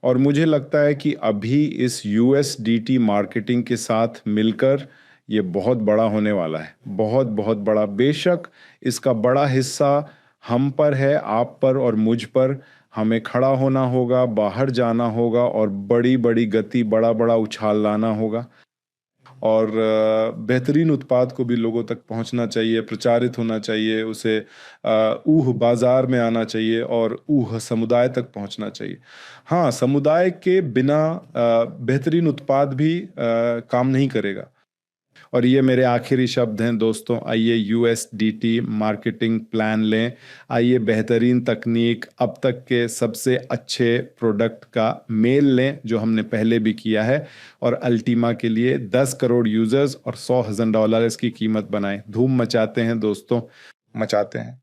और मुझे लगता है कि अभी इस यूएसडीटी मार्केटिंग के साथ मिलकर ये बहुत बड़ा होने वाला है, बहुत बहुत बड़ा। बेशक इसका बड़ा हिस्सा हम पर है, आप पर और मुझ पर। हमें खड़ा होना होगा, बाहर जाना होगा और बड़ी बड़ी गति, बड़ा बड़ा उछाल लाना होगा। और बेहतरीन उत्पाद को भी लोगों तक पहुंचना चाहिए, प्रचारित होना चाहिए, उसे ऊह बाजार में आना चाहिए और ऊह समुदाय तक पहुंचना चाहिए। हाँ, समुदाय के बिना बेहतरीन उत्पाद भी काम नहीं करेगा। और ये मेरे आखिरी शब्द हैं दोस्तों, आइए USDT मार्केटिंग प्लान लें, आइए बेहतरीन तकनीक, अब तक के सबसे अच्छे प्रोडक्ट का मेल लें जो हमने पहले भी किया है, और अल्टीमा के लिए 10 करोड़ यूजर्स और $100,000 की कीमत बनाएं। धूम मचाते हैं दोस्तों, मचाते हैं।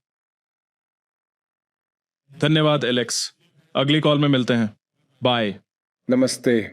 धन्यवाद एलेक्स, अगली कॉल में मिलते हैं। बाय। नमस्ते।